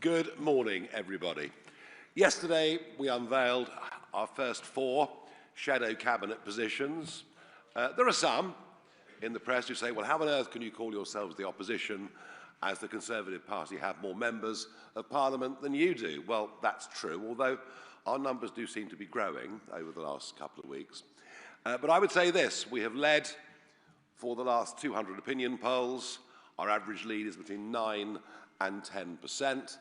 Good morning, everybody. Yesterday, we unveiled our first 4 shadow cabinet positions. There are some in the press who say, well, how on earth can you call yourselves the opposition as the Conservative Party have more members of Parliament than you do? Well, that's true, although our numbers do seem to be growing over the last couple of weeks. But I would say this, we have led for the last 200 opinion polls. Our average lead is between 9 and 10%.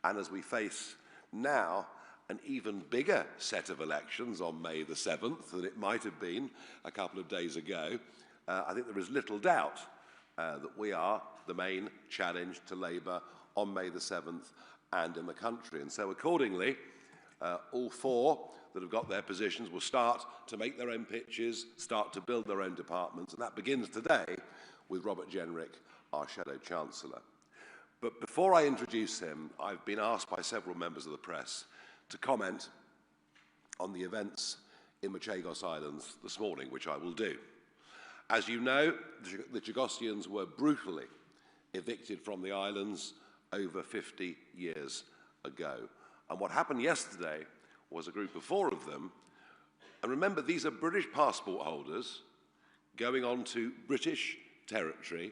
And as we face now an even bigger set of elections on May the 7th than it might have been a couple of days ago, I think there is little doubt that we are the main challenge to Labour on May the 7th and in the country. And so accordingly, all 4 that have got their positions will start to make their own pitches, start to build their own departments, and that begins today with Robert Jenrick, our Shadow Chancellor. But before I introduce him, I've been asked by several members of the press to comment on the events in the Chagos Islands this morning, which I will do. As you know, the Chagossians were brutally evicted from the islands over 50 years ago. And what happened yesterday was a group of 4 of them, and remember, these are British passport holders going on to British territory,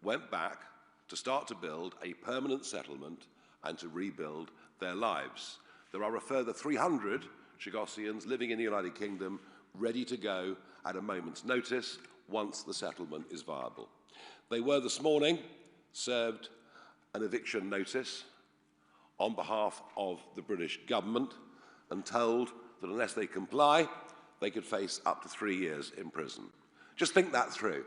went back to start to build a permanent settlement and to rebuild their lives. There are a further 300 Chagossians living in the United Kingdom ready to go at a moment's notice once the settlement is viable. They were this morning served an eviction notice on behalf of the British government and told that unless they comply, they could face up to 3 years in prison. Just think that through.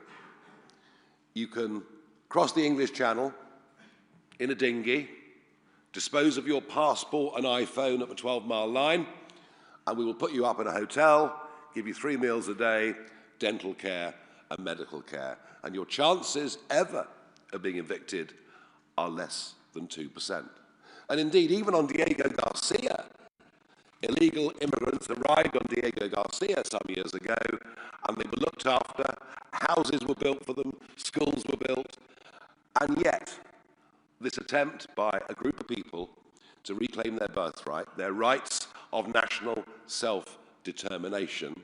You can cross the English Channel in a dinghy, dispose of your passport and iPhone at the 12-mile line, and we will put you up in a hotel, give you 3 meals a day, dental care and medical care. And your chances ever of being evicted are less than 2%. And indeed, even on Diego Garcia, illegal immigrants arrived on Diego Garcia some years ago, and they were looked after, houses were built for them, schools were built, and yet this attempt by a group of people to reclaim their birthright, their rights of national self-determination,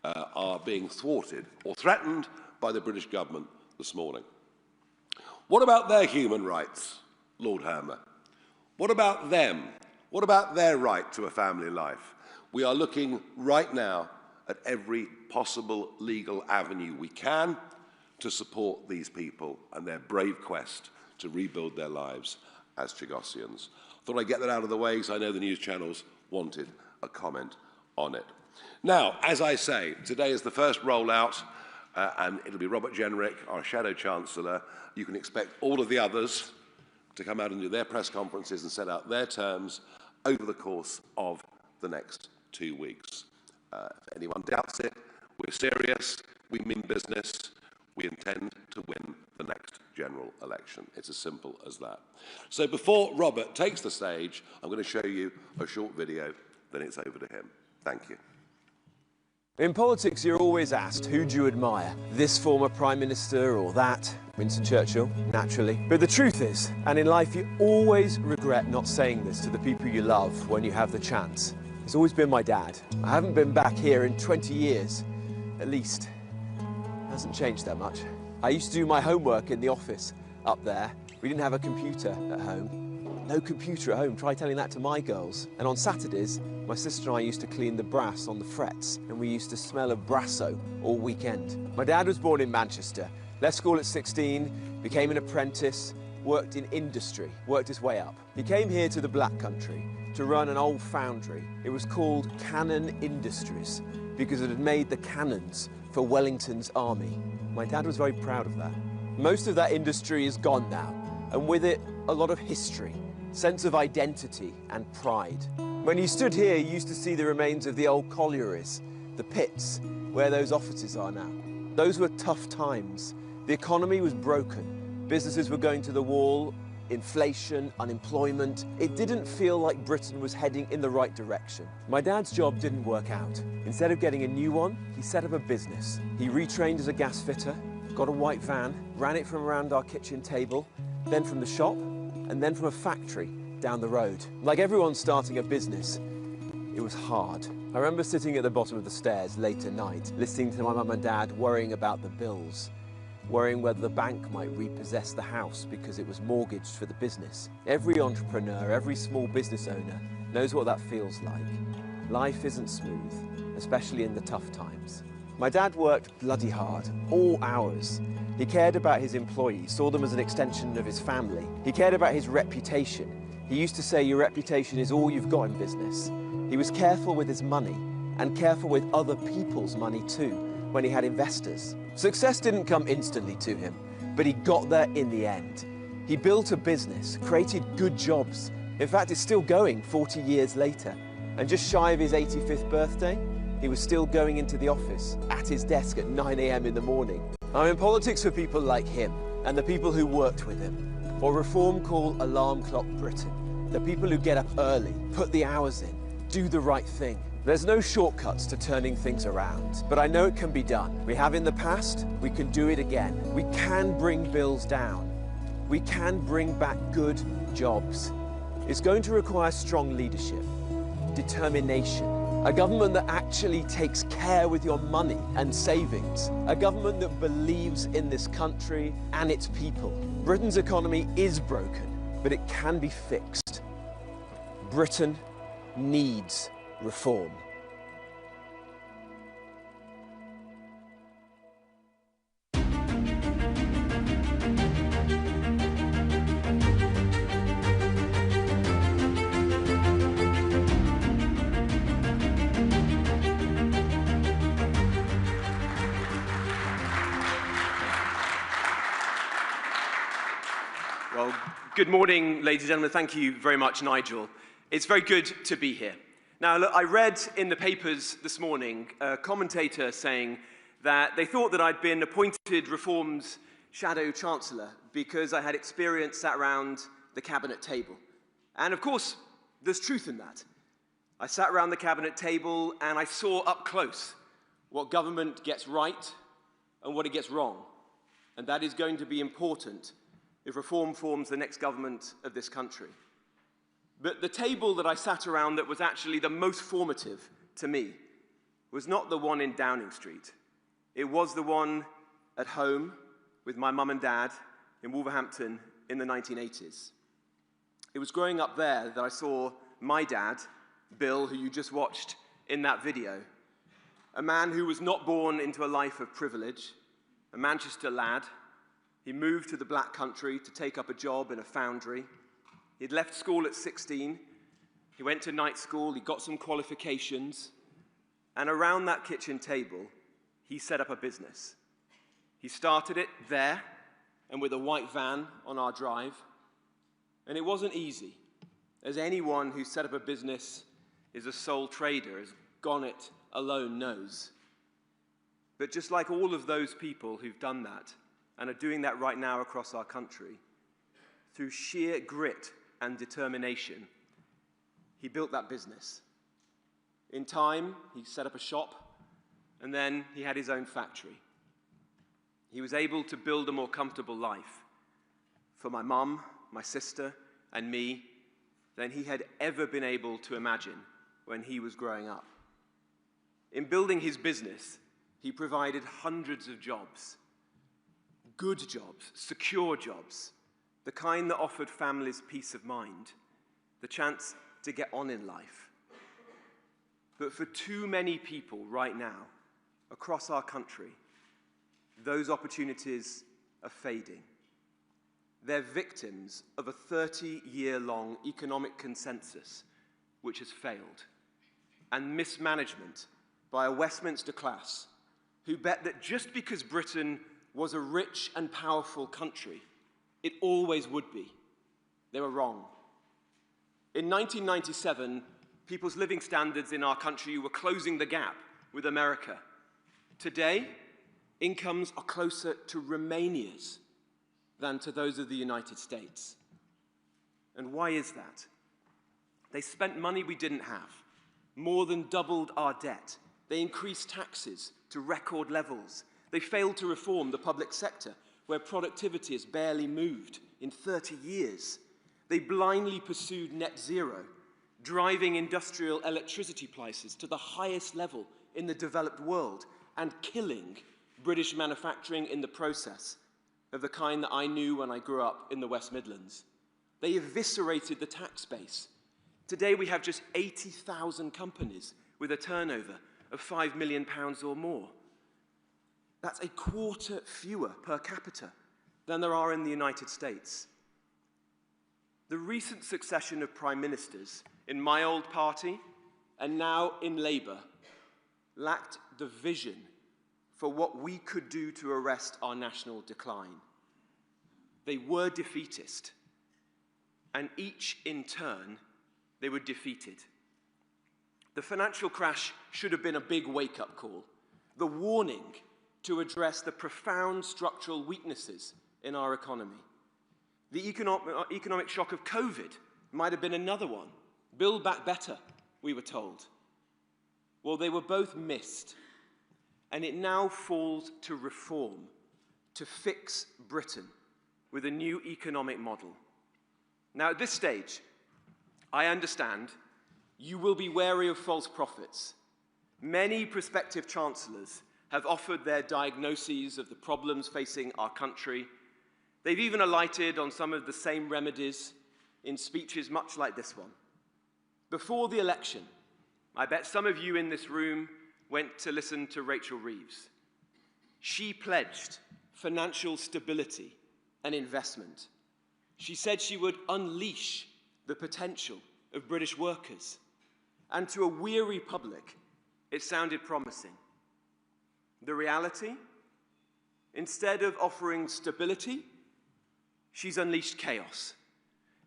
are being thwarted or threatened by the British government this morning. What about their human rights, Lord Hermer? What about them? What about their right to a family life? We are looking right now at every possible legal avenue we can to support these people and their brave quest to rebuild their lives as Chagossians. Thought I'd get that out of the way because I know the news channels wanted a comment on it. Now, as I say, today is the first rollout, and it'll be Robert Jenrick, our Shadow Chancellor. You can expect all of the others to come out and do their press conferences and set out their terms over the course of the next 2 weeks. If anyone doubts it, we're serious, we mean business, we intend to win the next general election. It's as simple as that. So before Robert takes the stage, I'm going to show you a short video, then it's over to him. Thank you. In politics, you're always asked, who do you admire? This former Prime Minister or that? Winston Churchill, naturally. But the truth is, and in life you always regret not saying this to the people you love when you have the chance. It's always been my dad. I haven't been back here in 20 years, at least. It hasn't changed that much. I used to do my homework in the office up there. We didn't have a computer at home. No computer at home, try telling that to my girls. And on Saturdays, my sister and I used to clean the brass on the frets, and we used to smell of Brasso all weekend. My dad was born in Manchester, left school at 16, became an apprentice, worked in industry, worked his way up. He came here to the Black Country to run an old foundry. It was called Cannon Industries because it had made the cannons for Wellington's army. My dad was very proud of that. Most of that industry is gone now, and with it, a lot of history, sense of identity and pride. When you stood here, you used to see the remains of the old collieries, the pits, where those offices are now. Those were tough times. The economy was broken. Businesses were going to the wall, inflation, unemployment. It didn't feel like Britain was heading in the right direction. My dad's job didn't work out. Instead of getting a new one, he set up a business. He retrained as a gas fitter, got a white van, ran it from around our kitchen table, then from the shop, and then from a factory down the road. Like everyone starting a business, it was hard. I remember sitting at the bottom of the stairs late at night, listening to my mum and dad worrying about the bills, worrying whether the bank might repossess the house because it was mortgaged for the business. Every entrepreneur, every small business owner knows what that feels like. Life isn't smooth, especially in the tough times. My dad worked bloody hard, all hours. He cared about his employees, saw them as an extension of his family. He cared about his reputation. He used to say, your reputation is all you've got in business. He was careful with his money and careful with other people's money too when he had investors. Success didn't come instantly to him, but he got there in the end. He built a business, created good jobs. In fact, it's still going 40 years later. And just shy of his 85th birthday, he was still going into the office at his desk at 9 a.m. in the morning. I'm in politics for people like him and the people who worked with him. Or reform call Alarm Clock Britain. The people who get up early, put the hours in, do the right thing. There's no shortcuts to turning things around, but I know it can be done. We have in the past, we can do it again. We can bring bills down. We can bring back good jobs. It's going to require strong leadership, determination, a government that actually takes care with your money and savings, a government that believes in this country and its people. Britain's economy is broken, but it can be fixed. Britain needs reform. Well, good morning, ladies and gentlemen. Thank you very much, Nigel. It's very good to be here. Now, look, I read in the papers this morning a commentator saying that they thought that I'd been appointed Reform's Shadow Chancellor because I had experience sat around the cabinet table. And of course, there's truth in that. I sat around the cabinet table and I saw up close what government gets right and what it gets wrong. And that is going to be important if Reform forms the next government of this country. But the table that I sat around that was actually the most formative to me was not the one in Downing Street. It was the one at home with my mum and dad in Wolverhampton in the 1980s. It was growing up there that I saw my dad, Bill, who you just watched in that video, a man who was not born into a life of privilege, a Manchester lad. He moved to the Black Country to take up a job in a foundry. He'd left school at 16, he went to night school, he got some qualifications, and around that kitchen table, he set up a business. He started it there, and with a white van on our drive, and it wasn't easy, as anyone who set up a business is a sole trader, has gone it alone knows. But just like all of those people who've done that, and are doing that right now across our country, through sheer grit and determination, he built that business. In time, he set up a shop, and then he had his own factory. He was able to build a more comfortable life for my mum, my sister, and me than he had ever been able to imagine when he was growing up. In building his business, he provided hundreds of jobs, good jobs, secure jobs, the kind that offered families peace of mind, the chance to get on in life. But for too many people right now, across our country, those opportunities are fading. They're victims of a 30-year-long economic consensus which has failed, and mismanagement by a Westminster class who bet that just because Britain was a rich and powerful country, it always would be. They were wrong. In 1997, people's living standards in our country were closing the gap with America. Today, incomes are closer to Romania's than to those of the United States. And why is that? They spent money we didn't have, more than doubled our debt. They increased taxes to record levels. They failed to reform the public sector, where productivity has barely moved in 30 years. They blindly pursued net zero, driving industrial electricity prices to the highest level in the developed world and killing British manufacturing in the process, of the kind that I knew when I grew up in the West Midlands. They eviscerated the tax base. Today we have just 80,000 companies with a turnover of £5 million or more. That's a quarter fewer per capita than there are in the United States. The recent succession of prime ministers in my old party and now in Labour lacked the vision for what we could do to arrest our national decline. They were defeatist, and each in turn, they were defeated. The financial crash should have been a big wake-up call, the warning to address the profound structural weaknesses in our economy. The economic shock of COVID might have been another one. Build back better, we were told. Well, they were both missed, and it now falls to reform, to fix Britain with a new economic model. Now, at this stage, I understand you will be wary of false prophets. Many prospective chancellors have offered their diagnoses of the problems facing our country. They've even alighted on some of the same remedies in speeches much like this one. Before the election, I bet some of you in this room went to listen to Rachel Reeves. She pledged financial stability and investment. She said she would unleash the potential of British workers. And to a weary public, it sounded promising. The reality? Instead of offering stability, she's unleashed chaos.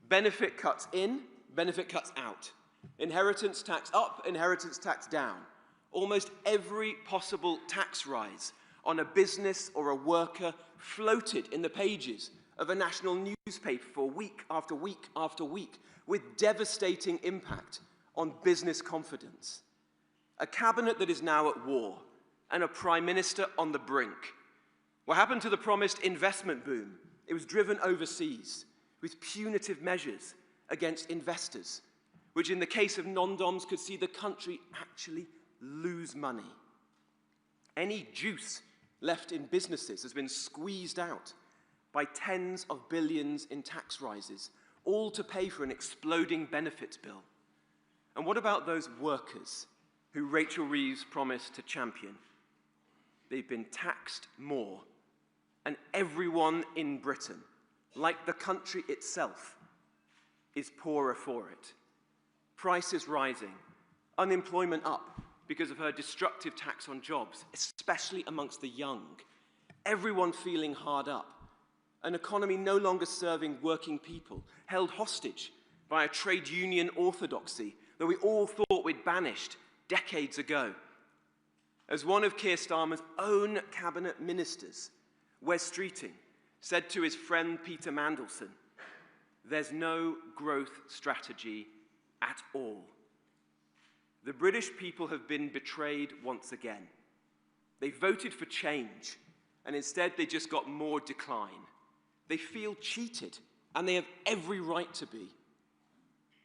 Benefit cuts in, benefit cuts out. Inheritance tax up, inheritance tax down. Almost every possible tax rise on a business or a worker floated in the pages of a national newspaper for week after week after week, with devastating impact on business confidence. A cabinet that is now at war, and a prime minister on the brink. What happened to the promised investment boom? It was driven overseas with punitive measures against investors, which in the case of non-doms could see the country actually lose money. Any juice left in businesses has been squeezed out by tens of billions in tax rises, all to pay for an exploding benefits bill. And what about those workers who Rachel Reeves promised to champion? They've been taxed more, and everyone in Britain, like the country itself, is poorer for it. Prices rising, unemployment up because of her destructive tax on jobs, especially amongst the young. Everyone feeling hard up. An economy no longer serving working people, held hostage by a trade union orthodoxy that we all thought we'd banished decades ago. As one of Keir Starmer's own cabinet ministers, Wes Streeting, said to his friend Peter Mandelson, "There's no growth strategy at all." The British people have been betrayed once again. They voted for change, and instead they just got more decline. They feel cheated, and they have every right to be.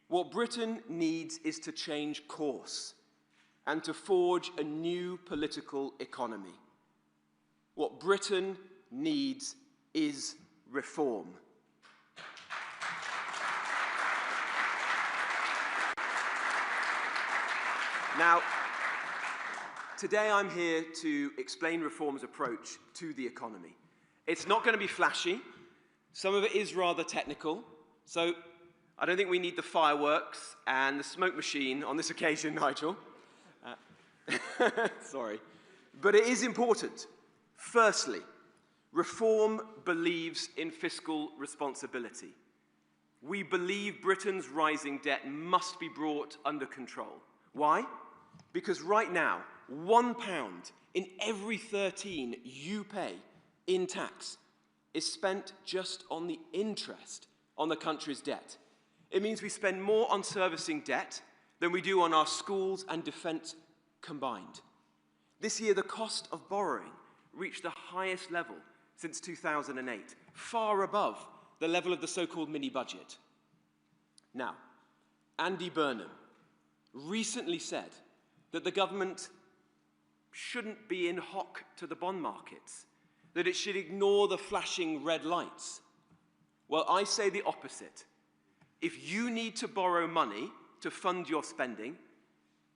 What Britain needs is to change course and to forge a new political economy. What Britain needs is reform. Now, today I'm here to explain Reform's approach to the economy. It's not going to be flashy. Some of it is rather technical, so I don't think we need the fireworks and the smoke machine on this occasion, Nigel. Sorry. But it is important. Firstly, Reform believes in fiscal responsibility. We believe Britain's rising debt must be brought under control. Why? Because right now, £1 in every 13 you pay in tax is spent just on the interest on the country's debt. It means we spend more on servicing debt than we do on our schools and defence combined. This year, the cost of borrowing reached the highest level since 2008, far above the level of the so-called mini-budget. Now, Andy Burnham recently said that the government shouldn't be in hock to the bond markets, that it should ignore the flashing red lights. Well, I say the opposite. If you need to borrow money to fund your spending,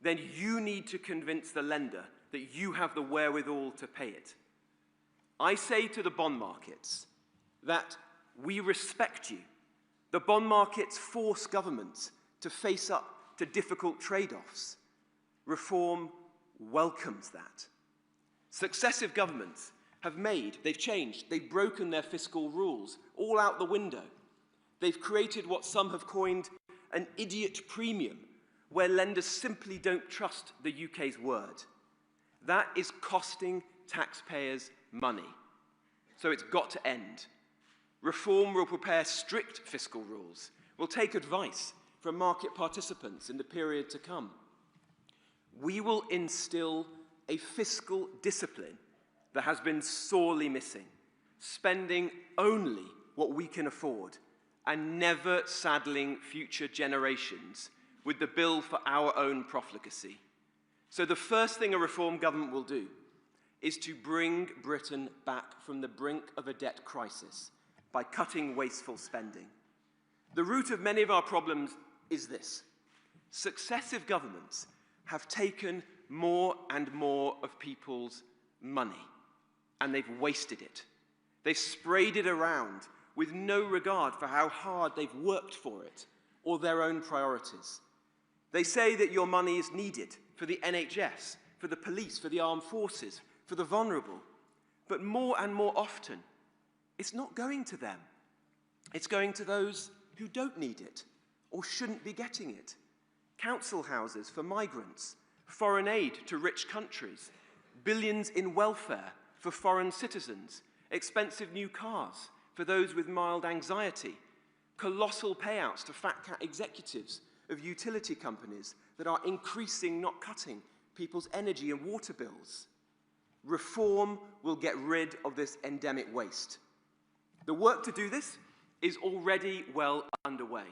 then you need to convince the lender that you have the wherewithal to pay it. I say to the bond markets that we respect you. The bond markets force governments to face up to difficult trade-offs. Reform welcomes that. Successive governments they've changed, they've broken their fiscal rules, all out the window. They've created what some have coined an idiot premium, where lenders simply don't trust the UK's word. That is costing taxpayers money. So it's got to end. Reform will prepare strict fiscal rules, will take advice from market participants in the period to come. We will instill a fiscal discipline that has been sorely missing, spending only what we can afford and never saddling future generations with the bill for our own profligacy. So the first thing a reform government will do is to bring Britain back from the brink of a debt crisis by cutting wasteful spending. The root of many of our problems is this: successive governments have taken more and more of people's money, and they've wasted it. They've sprayed it around with no regard for how hard they've worked for it or their own priorities. They say that your money is needed for the NHS, for the police, for the armed forces, for the vulnerable. But more and more often, it's not going to them. It's going to those who don't need it or shouldn't be getting it. Council houses for migrants, foreign aid to rich countries, billions in welfare for foreign citizens, expensive new cars for those with mild anxiety, colossal payouts to fat cat executives of utility companies that are increasing, not cutting, people's energy and water bills. Reform will get rid of this endemic waste. The work to do this is already well underway.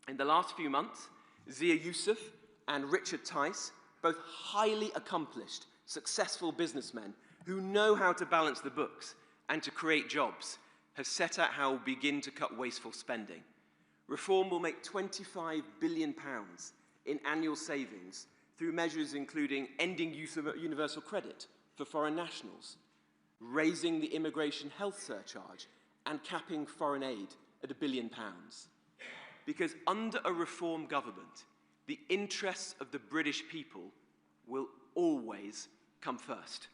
In the last few months, Zia Yusuf and Richard Tice, both highly accomplished, successful businessmen who know how to balance the books and to create jobs, have set out how we'll begin to cut wasteful spending. Reform will make £25 billion in annual savings through measures including ending use of universal credit for foreign nationals, raising the immigration health surcharge, and capping foreign aid at £1 billion. Because under a reform government, the interests of the British people will always come first.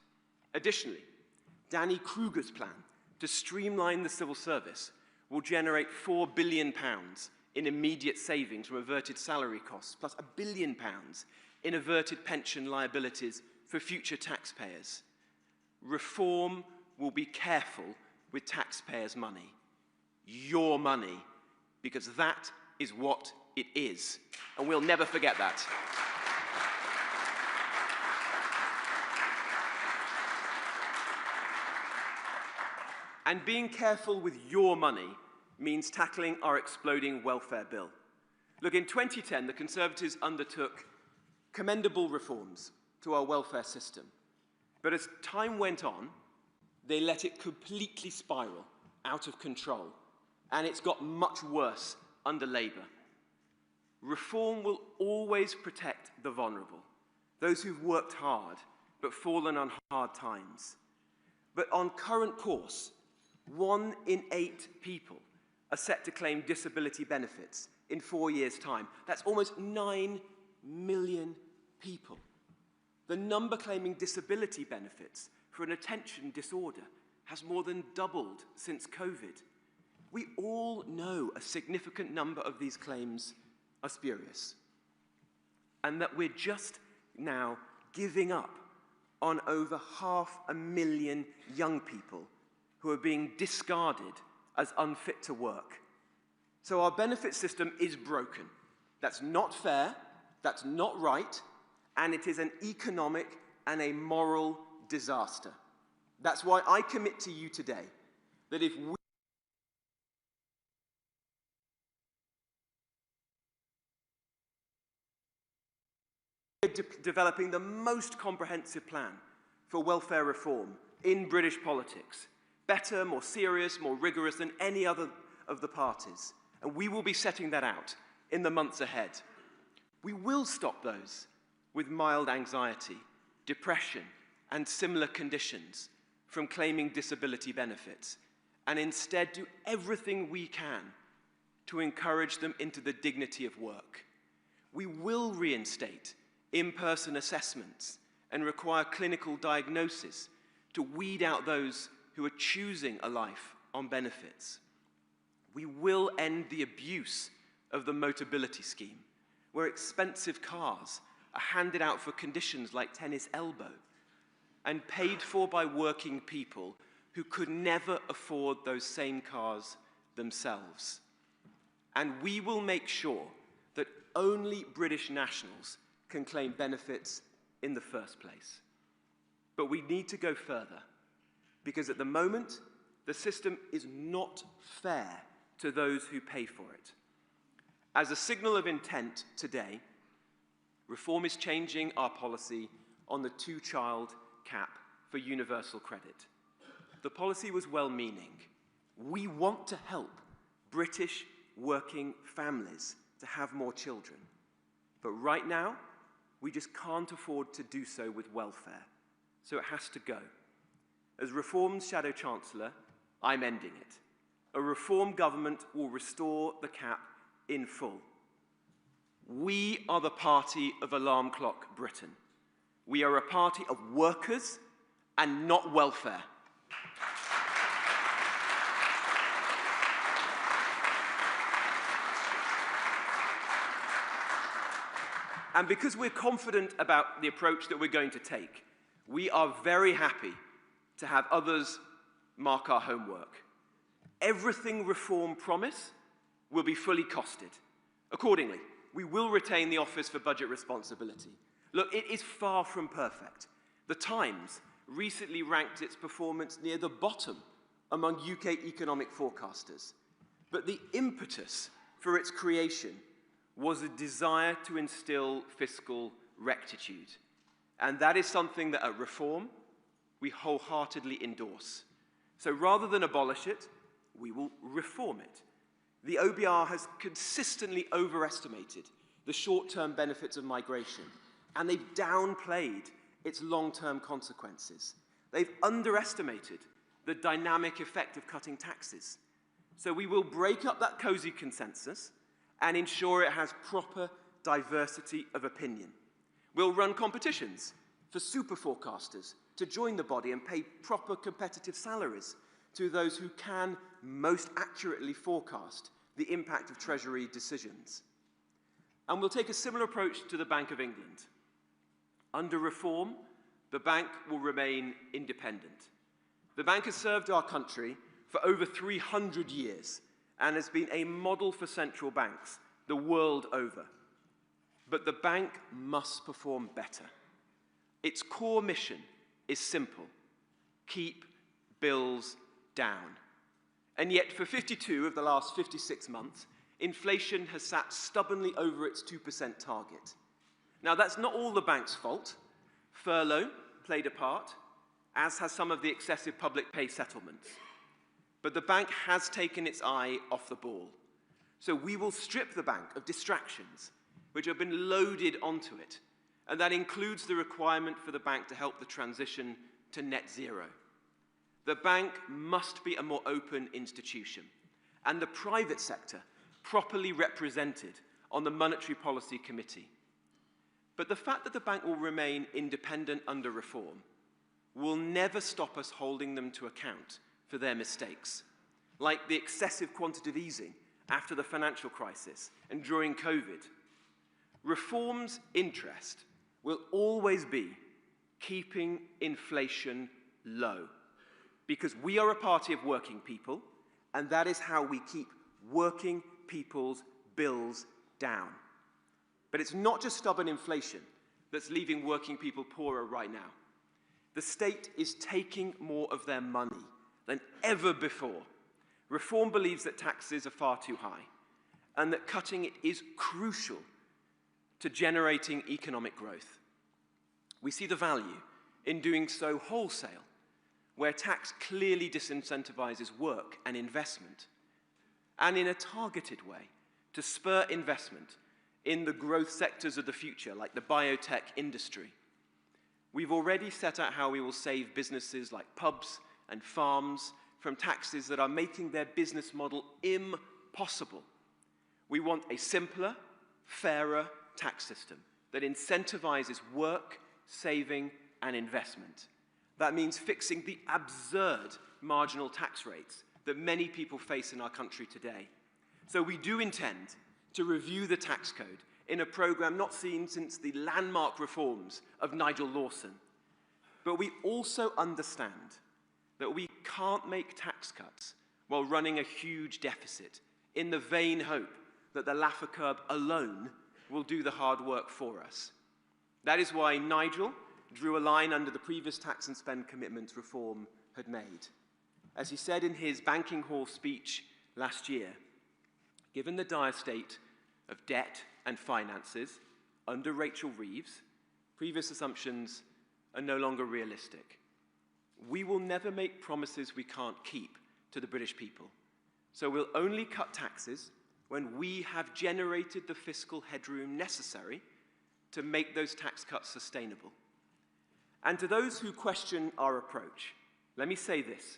Additionally, Danny Kruger's plan to streamline the civil service will generate £4 billion in immediate savings from averted salary costs, plus £1 billion in averted pension liabilities for future taxpayers. Reform will be careful with taxpayers' money. Your money, because that is what it is. And we'll never forget that. And being careful with your money means tackling our exploding welfare bill. Look, in 2010, the Conservatives undertook commendable reforms to our welfare system. But as time went on, they let it completely spiral out of control. And it's got much worse under Labour. Reform will always protect the vulnerable, those who've worked hard but fallen on hard times. But on current course, 1 in 8 people are set to claim disability benefits in 4 years' time. That's almost 9 million people. The number claiming disability benefits for an attention disorder has more than doubled since COVID. We all know a significant number of these claims are spurious, and that we're just now giving up on over 500,000 young people who are being discarded as unfit to work. So our benefit system is broken. That's not fair, that's not right, and it is an economic and a moral disaster. That's why I commit to you today that if we developing the most comprehensive plan for welfare reform in British politics. Better, more serious, more rigorous than any other of the parties. And we will be setting that out in the months ahead. We will stop those with mild anxiety, depression, and similar conditions from claiming disability benefits, and instead do everything we can to encourage them into the dignity of work. We will reinstate in-person assessments and require clinical diagnosis to weed out those who are choosing a life on benefits. We will end the abuse of the Motability Scheme, where expensive cars are handed out for conditions like tennis elbow and paid for by working people who could never afford those same cars themselves. And we will make sure that only British nationals can claim benefits in the first place. But we need to go further, because at the moment, the system is not fair to those who pay for it. As a signal of intent today, Reform is changing our policy on the two-child cap for universal credit. The policy was well-meaning. We want to help British working families to have more children. But right now, we just can't afford to do so with welfare. So it has to go. As Reform's Shadow Chancellor, I'm ending it. A Reform government will restore the cap in full. We are the party of Alarm Clock Britain. We are a party of workers and not welfare. And because we're confident about the approach that we're going to take, we are very happy to have others mark our homework. Everything Reform promise will be fully costed. Accordingly, we will retain the Office for Budget Responsibility. Look, it is far from perfect. The Times recently ranked its performance near the bottom among UK economic forecasters. But the impetus for its creation was a desire to instill fiscal rectitude. And that is something that at Reform, we wholeheartedly endorse. So rather than abolish it, we will reform it. The OBR has consistently overestimated the short-term benefits of migration, and they've downplayed its long-term consequences. They've underestimated the dynamic effect of cutting taxes. So we will break up that cosy consensus and ensure it has proper diversity of opinion. We'll run competitions for super forecasters to join the body and pay proper competitive salaries to those who can most accurately forecast the impact of Treasury decisions. And we'll take a similar approach to the Bank of England. Under Reform, the bank will remain independent. The bank has served our country for over 300 years and has been a model for central banks the world over. But the bank must perform better. Its core mission is simple: keep bills down. And yet, for 52 of the last 56 months, inflation has sat stubbornly over its 2% target. Now, that's not all the bank's fault. Furlough played a part, as has some of the excessive public pay settlements. But the bank has taken its eye off the ball. So we will strip the bank of distractions which have been loaded onto it, and that includes the requirement for the bank to help the transition to net zero. The bank must be a more open institution, and the private sector properly represented on the Monetary Policy Committee. But the fact that the bank will remain independent under Reform will never stop us holding them to account for their mistakes, like the excessive quantitative easing after the financial crisis and during COVID. Reform's interest will always be keeping inflation low, because we are a party of working people, and that is how we keep working people's bills down. But it's not just stubborn inflation that's leaving working people poorer right now. The state is taking more of their money than ever before. Reform believes that taxes are far too high, and that cutting it is crucial to generating economic growth. We see the value in doing so wholesale, where tax clearly disincentivizes work and investment, and in a targeted way to spur investment in the growth sectors of the future, like the biotech industry. We've already set out how we will save businesses like pubs and farms from taxes that are making their business model impossible. We want a simpler, fairer tax system that incentivizes work, saving, and investment. That means fixing the absurd marginal tax rates that many people face in our country today. So we do intend to review the tax code in a program not seen since the landmark reforms of Nigel Lawson. But we also understand that we can't make tax cuts while running a huge deficit in the vain hope that the Laffer curve alone will do the hard work for us. That is why Nigel drew a line under the previous tax and spend commitments reform had made. As he said in his banking hall speech last year, given the dire state of debt and finances under Rachel Reeves, previous assumptions are no longer realistic. We will never make promises we can't keep to the British people. So we'll only cut taxes when we have generated the fiscal headroom necessary to make those tax cuts sustainable. And to those who question our approach, let me say this.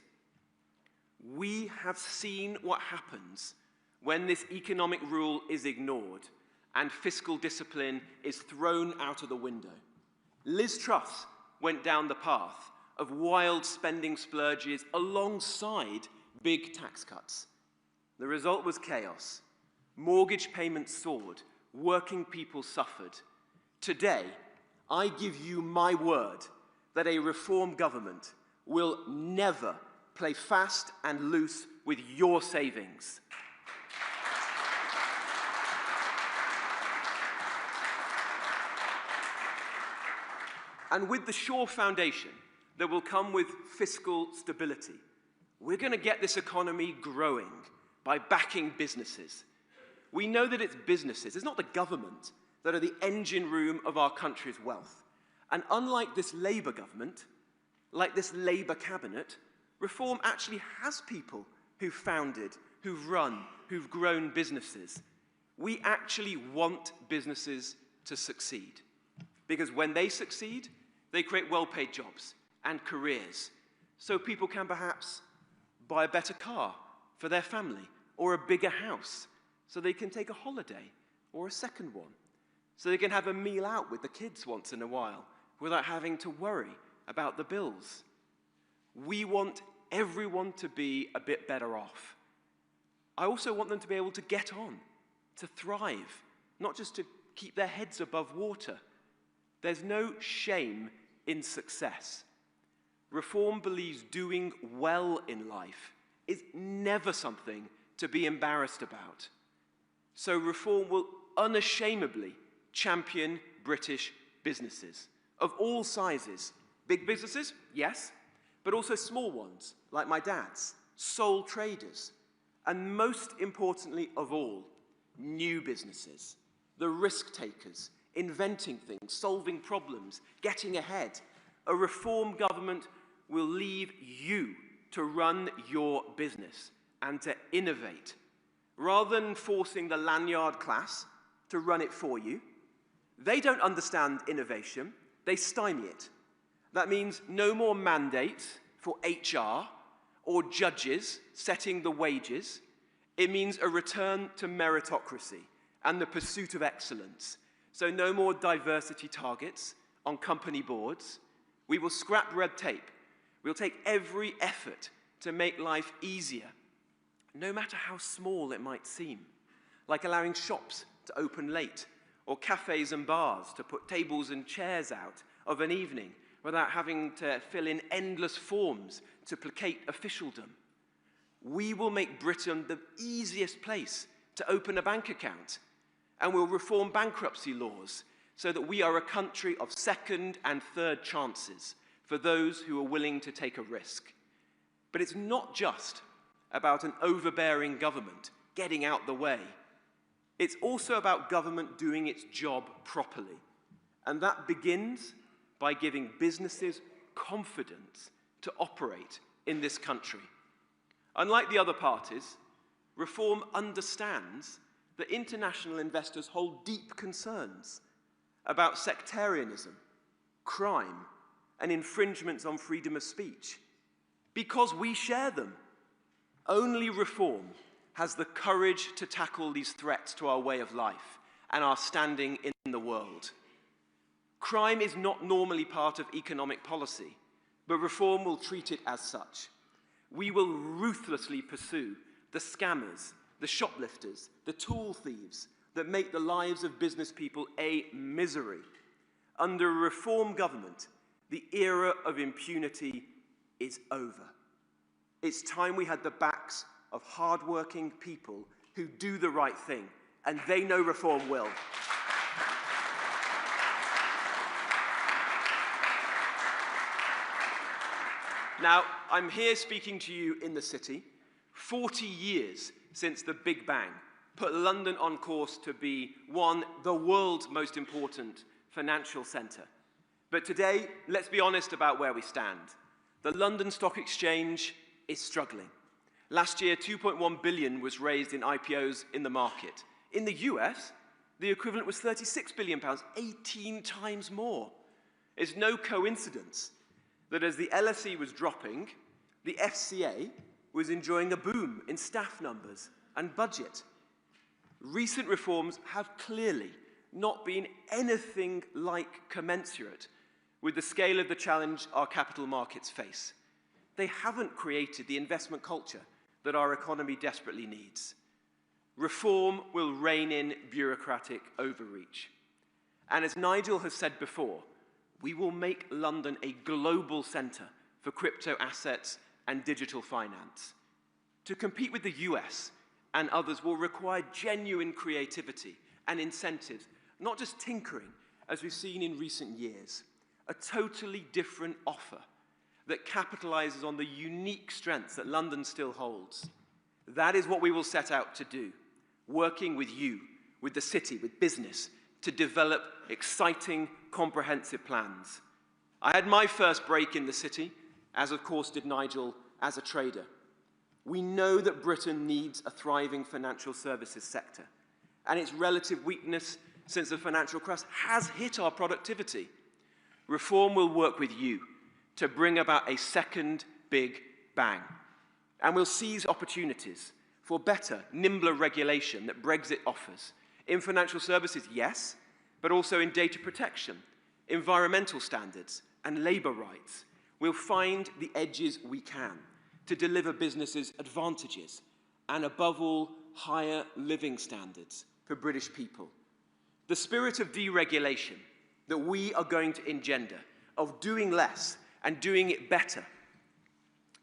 We have seen what happens when this economic rule is ignored and fiscal discipline is thrown out of the window. Liz Truss went down the path of wild spending splurges alongside big tax cuts. The result was chaos. Mortgage payments soared. Working people suffered. Today, I give you my word that a reform government will never play fast and loose with your savings. And with the sure foundation that will come with fiscal stability, we're going to get this economy growing by backing businesses. We know that it's businesses, it's not the government, that are the engine room of our country's wealth. And unlike this Labour government, like this Labour cabinet, reform actually has people who've founded, who've run, who've grown businesses. We actually want businesses to succeed. Because when they succeed, they create well-paid jobs and careers. So people can perhaps buy a better car for their family, or a bigger house, so they can take a holiday, or a second one. So they can have a meal out with the kids once in a while, without having to worry about the bills. We want everyone to be a bit better off. I also want them to be able to get on, to thrive, not just to keep their heads above water. There's no shame in success. Reform believes doing well in life is never something to be embarrassed about. So reform will unashamedly champion British businesses of all sizes. Big businesses, yes, but also small ones, like my dad's, sole traders, and most importantly of all, new businesses, the risk takers, inventing things, solving problems, getting ahead. A reform government will leave you to run your business and to innovate, rather than forcing the lanyard class to run it for you. They don't understand innovation, they stymie it. That means no more mandates for HR or judges setting the wages. It means a return to meritocracy and the pursuit of excellence. So no more diversity targets on company boards. We will scrap red tape. We'll take every effort to make life easier, no matter how small it might seem, like allowing shops to open late, or cafes and bars to put tables and chairs out of an evening without having to fill in endless forms to placate officialdom. We will make Britain the easiest place to open a bank account, and we'll reform bankruptcy laws so that we are a country of second and third chances for those who are willing to take a risk. But it's not just about an overbearing government getting out the way. It's also about government doing its job properly. And that begins by giving businesses confidence to operate in this country. Unlike the other parties, Reform understands that international investors hold deep concerns about sectarianism, crime, and infringements on freedom of speech, because we share them. Only Reform has the courage to tackle these threats to our way of life and our standing in the world. Crime is not normally part of economic policy, but Reform will treat it as such. We will ruthlessly pursue the scammers, the shoplifters, the tool thieves that make the lives of business people a misery. Under a Reform government, the era of impunity is over. It's time we had the backs of hard-working people who do the right thing, and they know Reform will. Now, I'm here speaking to you in the city, 40 years since the Big Bang put London on course to be the world's most important financial centre. But today, let's be honest about where we stand. The London Stock Exchange is struggling. Last year, 2.1 billion was raised in IPOs in the market. In the US, the equivalent was 36 billion pounds, 18 times more. It's no coincidence that as the LSE was dropping, the FCA was enjoying a boom in staff numbers and budget. Recent reforms have clearly not been anything like commensurate with the scale of the challenge our capital markets face. They haven't created the investment culture that our economy desperately needs. Reform will rein in bureaucratic overreach. And as Nigel has said before, we will make London a global centre for crypto assets and digital finance. To compete with the US and others will require genuine creativity and incentives, not just tinkering, as we've seen in recent years. A totally different offer that capitalizes on the unique strengths that London still holds. That is what we will set out to do, working with you, with the city, with business, to develop exciting, comprehensive plans. I had my first break in the city, as of course did Nigel, as a trader. We know that Britain needs a thriving financial services sector, and its relative weakness since the financial crisis has hit our productivity. Reform will work with you to bring about a second Big Bang, and we'll seize opportunities for better, nimbler regulation that Brexit offers. In financial services, yes, but also in data protection, environmental standards, and labour rights. We'll find the edges we can to deliver businesses advantages and, above all, higher living standards for British people. The spirit of deregulation that we are going to engender, of doing less and doing it better,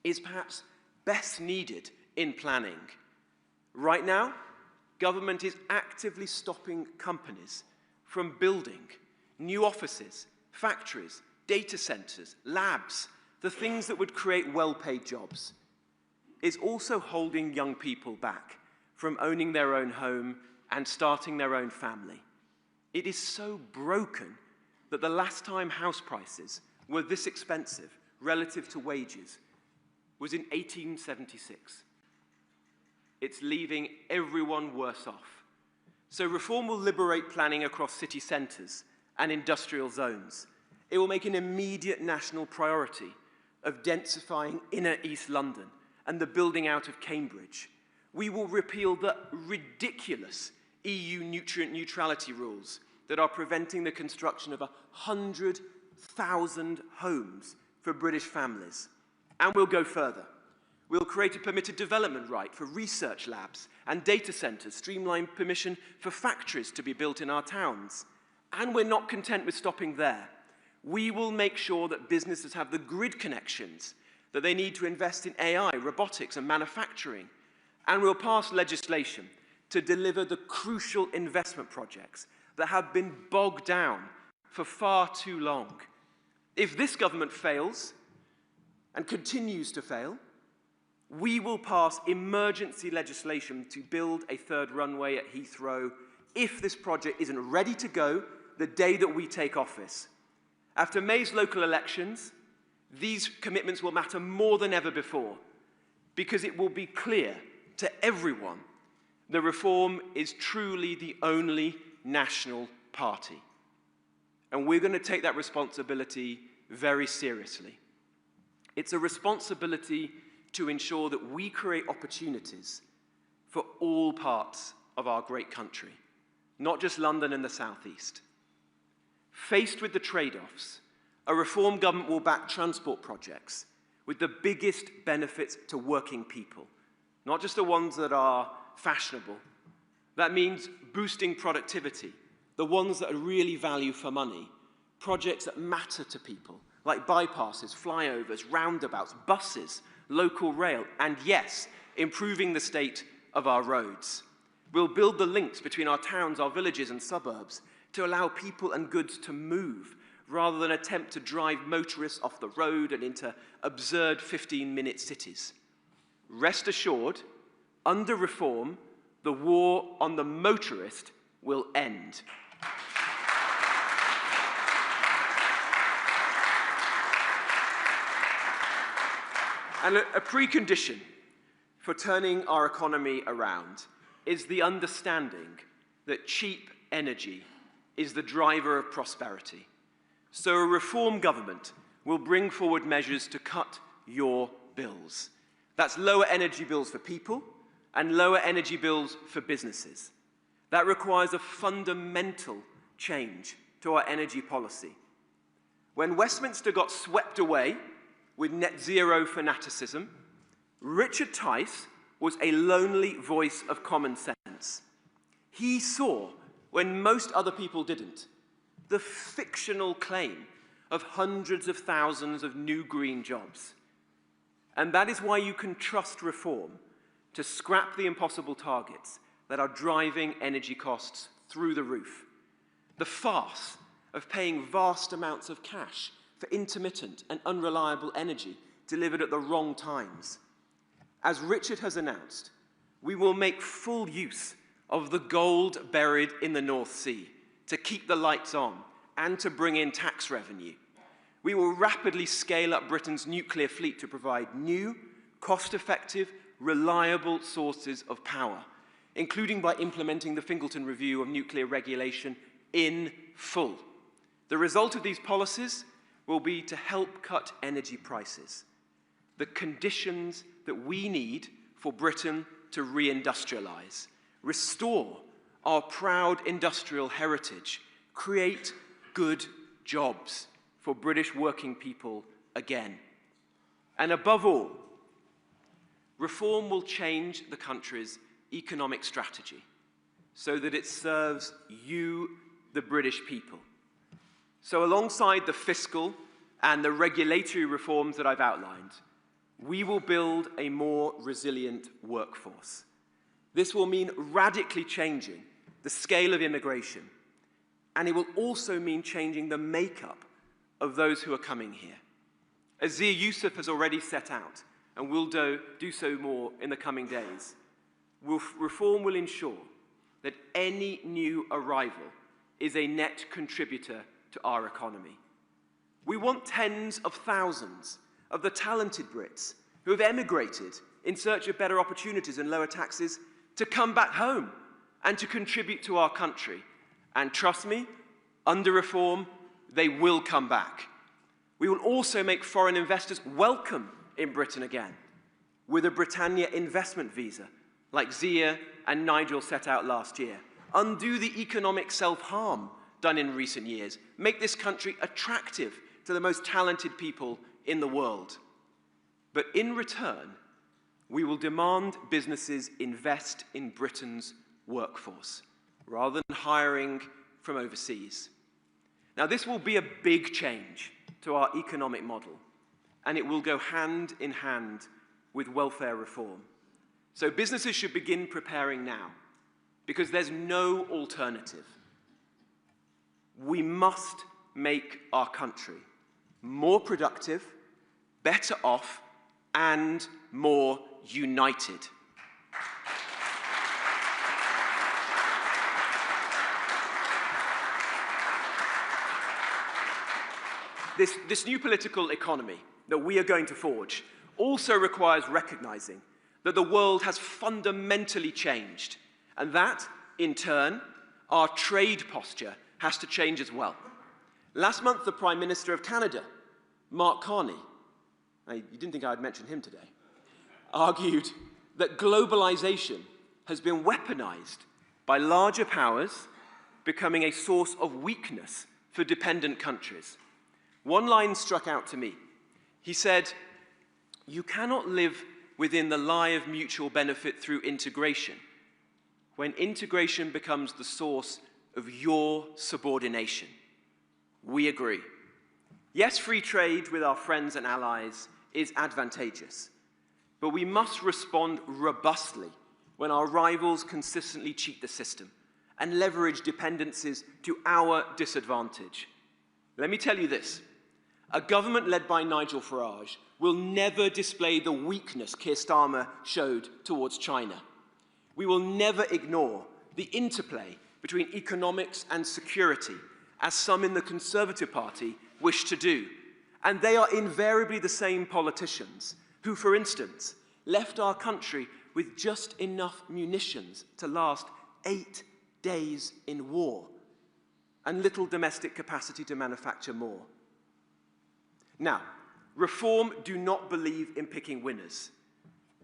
is perhaps best needed in planning. Right now, government is actively stopping companies from building new offices, factories, data centres, labs, the things that would create well-paid jobs. It's also holding young people back from owning their own home and starting their own family. It is so broken that the last time house prices were this expensive relative to wages was in 1876. It's leaving everyone worse off. So Reform will liberate planning across city centres and industrial zones. It will make an immediate national priority of densifying inner East London and the building out of Cambridge. We will repeal the ridiculous EU nutrient neutrality rules that are preventing the construction of 100,000 homes for British families. And we'll go further. We'll create a permitted development right for research labs and data centres, streamline permission for factories to be built in our towns. And we're not content with stopping there. We will make sure that businesses have the grid connections that they need to invest in AI, robotics, and manufacturing. And we'll pass legislation to deliver the crucial investment projects that have been bogged down for far too long. If this government fails and continues to fail, we will pass emergency legislation to build a third runway at Heathrow if this project isn't ready to go the day that we take office. After May's local elections, these commitments will matter more than ever before, because it will be clear to everyone that Reform is truly the only national party. And we're going to take that responsibility very seriously. It's a responsibility to ensure that we create opportunities for all parts of our great country, not just London and the South East. Faced with the trade-offs, a Reform government will back transport projects with the biggest benefits to working people, not just the ones that are fashionable. That means boosting productivity, the ones that are really value for money, projects that matter to people, like bypasses, flyovers, roundabouts, buses, local rail, and yes, improving the state of our roads. We'll build the links between our towns, our villages and suburbs to allow people and goods to move rather than attempt to drive motorists off the road and into absurd 15-minute cities. Rest assured, under Reform, the war on the motorist will end. And a precondition for turning our economy around is the understanding that cheap energy is the driver of prosperity. So a Reform government will bring forward measures to cut your bills. That's lower energy bills for people and lower energy bills for businesses. That requires a fundamental change to our energy policy. When Westminster got swept away with net zero fanaticism, Richard Tice was a lonely voice of common sense. He saw, when most other people didn't, the fictional claim of hundreds of thousands of new green jobs. And that is why you can trust Reform to scrap the impossible targets that are driving energy costs through the roof. The farce of paying vast amounts of cash for intermittent and unreliable energy delivered at the wrong times. As Richard has announced, we will make full use of the gold buried in the North Sea to keep the lights on and to bring in tax revenue. We will rapidly scale up Britain's nuclear fleet to provide new, cost-effective, reliable sources of power, including by implementing the Fingleton Review of nuclear regulation in full. The result of these policies will be to help cut energy prices, the conditions that we need for Britain to reindustrialize, restore our proud industrial heritage, create good jobs for British working people again. And above all, Reform will change the country's economic strategy so that it serves you, the British people. So alongside the fiscal and the regulatory reforms that I've outlined, we will build a more resilient workforce. This will mean radically changing the scale of immigration, and it will also mean changing the makeup of those who are coming here. As Zia Yusuf has already set out, and will do so more in the coming days, Reform will ensure that any new arrival is a net contributor to our economy. We want tens of thousands of the talented Brits who have emigrated in search of better opportunities and lower taxes to come back home and to contribute to our country. And trust me, under Reform, they will come back. We will also make foreign investors welcome in Britain again with a Britannia investment visa, like Zia and Nigel set out last year. Undo the economic self-harm done in recent years. Make this country attractive to the most talented people in the world. But in return, we will demand businesses invest in Britain's workforce, rather than hiring from overseas. Now, this will be a big change to our economic model, and it will go hand in hand with welfare reform. So businesses should begin preparing now, because there's no alternative. We must make our country more productive, better off, and more united. This new political economy that we are going to forge also requires recognizing that the world has fundamentally changed, and that, in turn, our trade posture has to change as well. Last month, the Prime Minister of Canada, Mark Carney, you didn't think I'd mention him today, argued that globalization has been weaponized by larger powers becoming a source of weakness for dependent countries. One line struck out to me. He said, "You cannot live within the lie of mutual benefit through integration when integration becomes the source of your subordination." We agree. Yes, free trade with our friends and allies is advantageous, but we must respond robustly when our rivals consistently cheat the system and leverage dependencies to our disadvantage. Let me tell you this. A government led by Nigel Farage will never display the weakness Keir Starmer showed towards China. We will never ignore the interplay between economics and security, as some in the Conservative Party wish to do. And they are invariably the same politicians who, for instance, left our country with just enough munitions to last 8 days in war and little domestic capacity to manufacture more. Now, Reform do not believe in picking winners.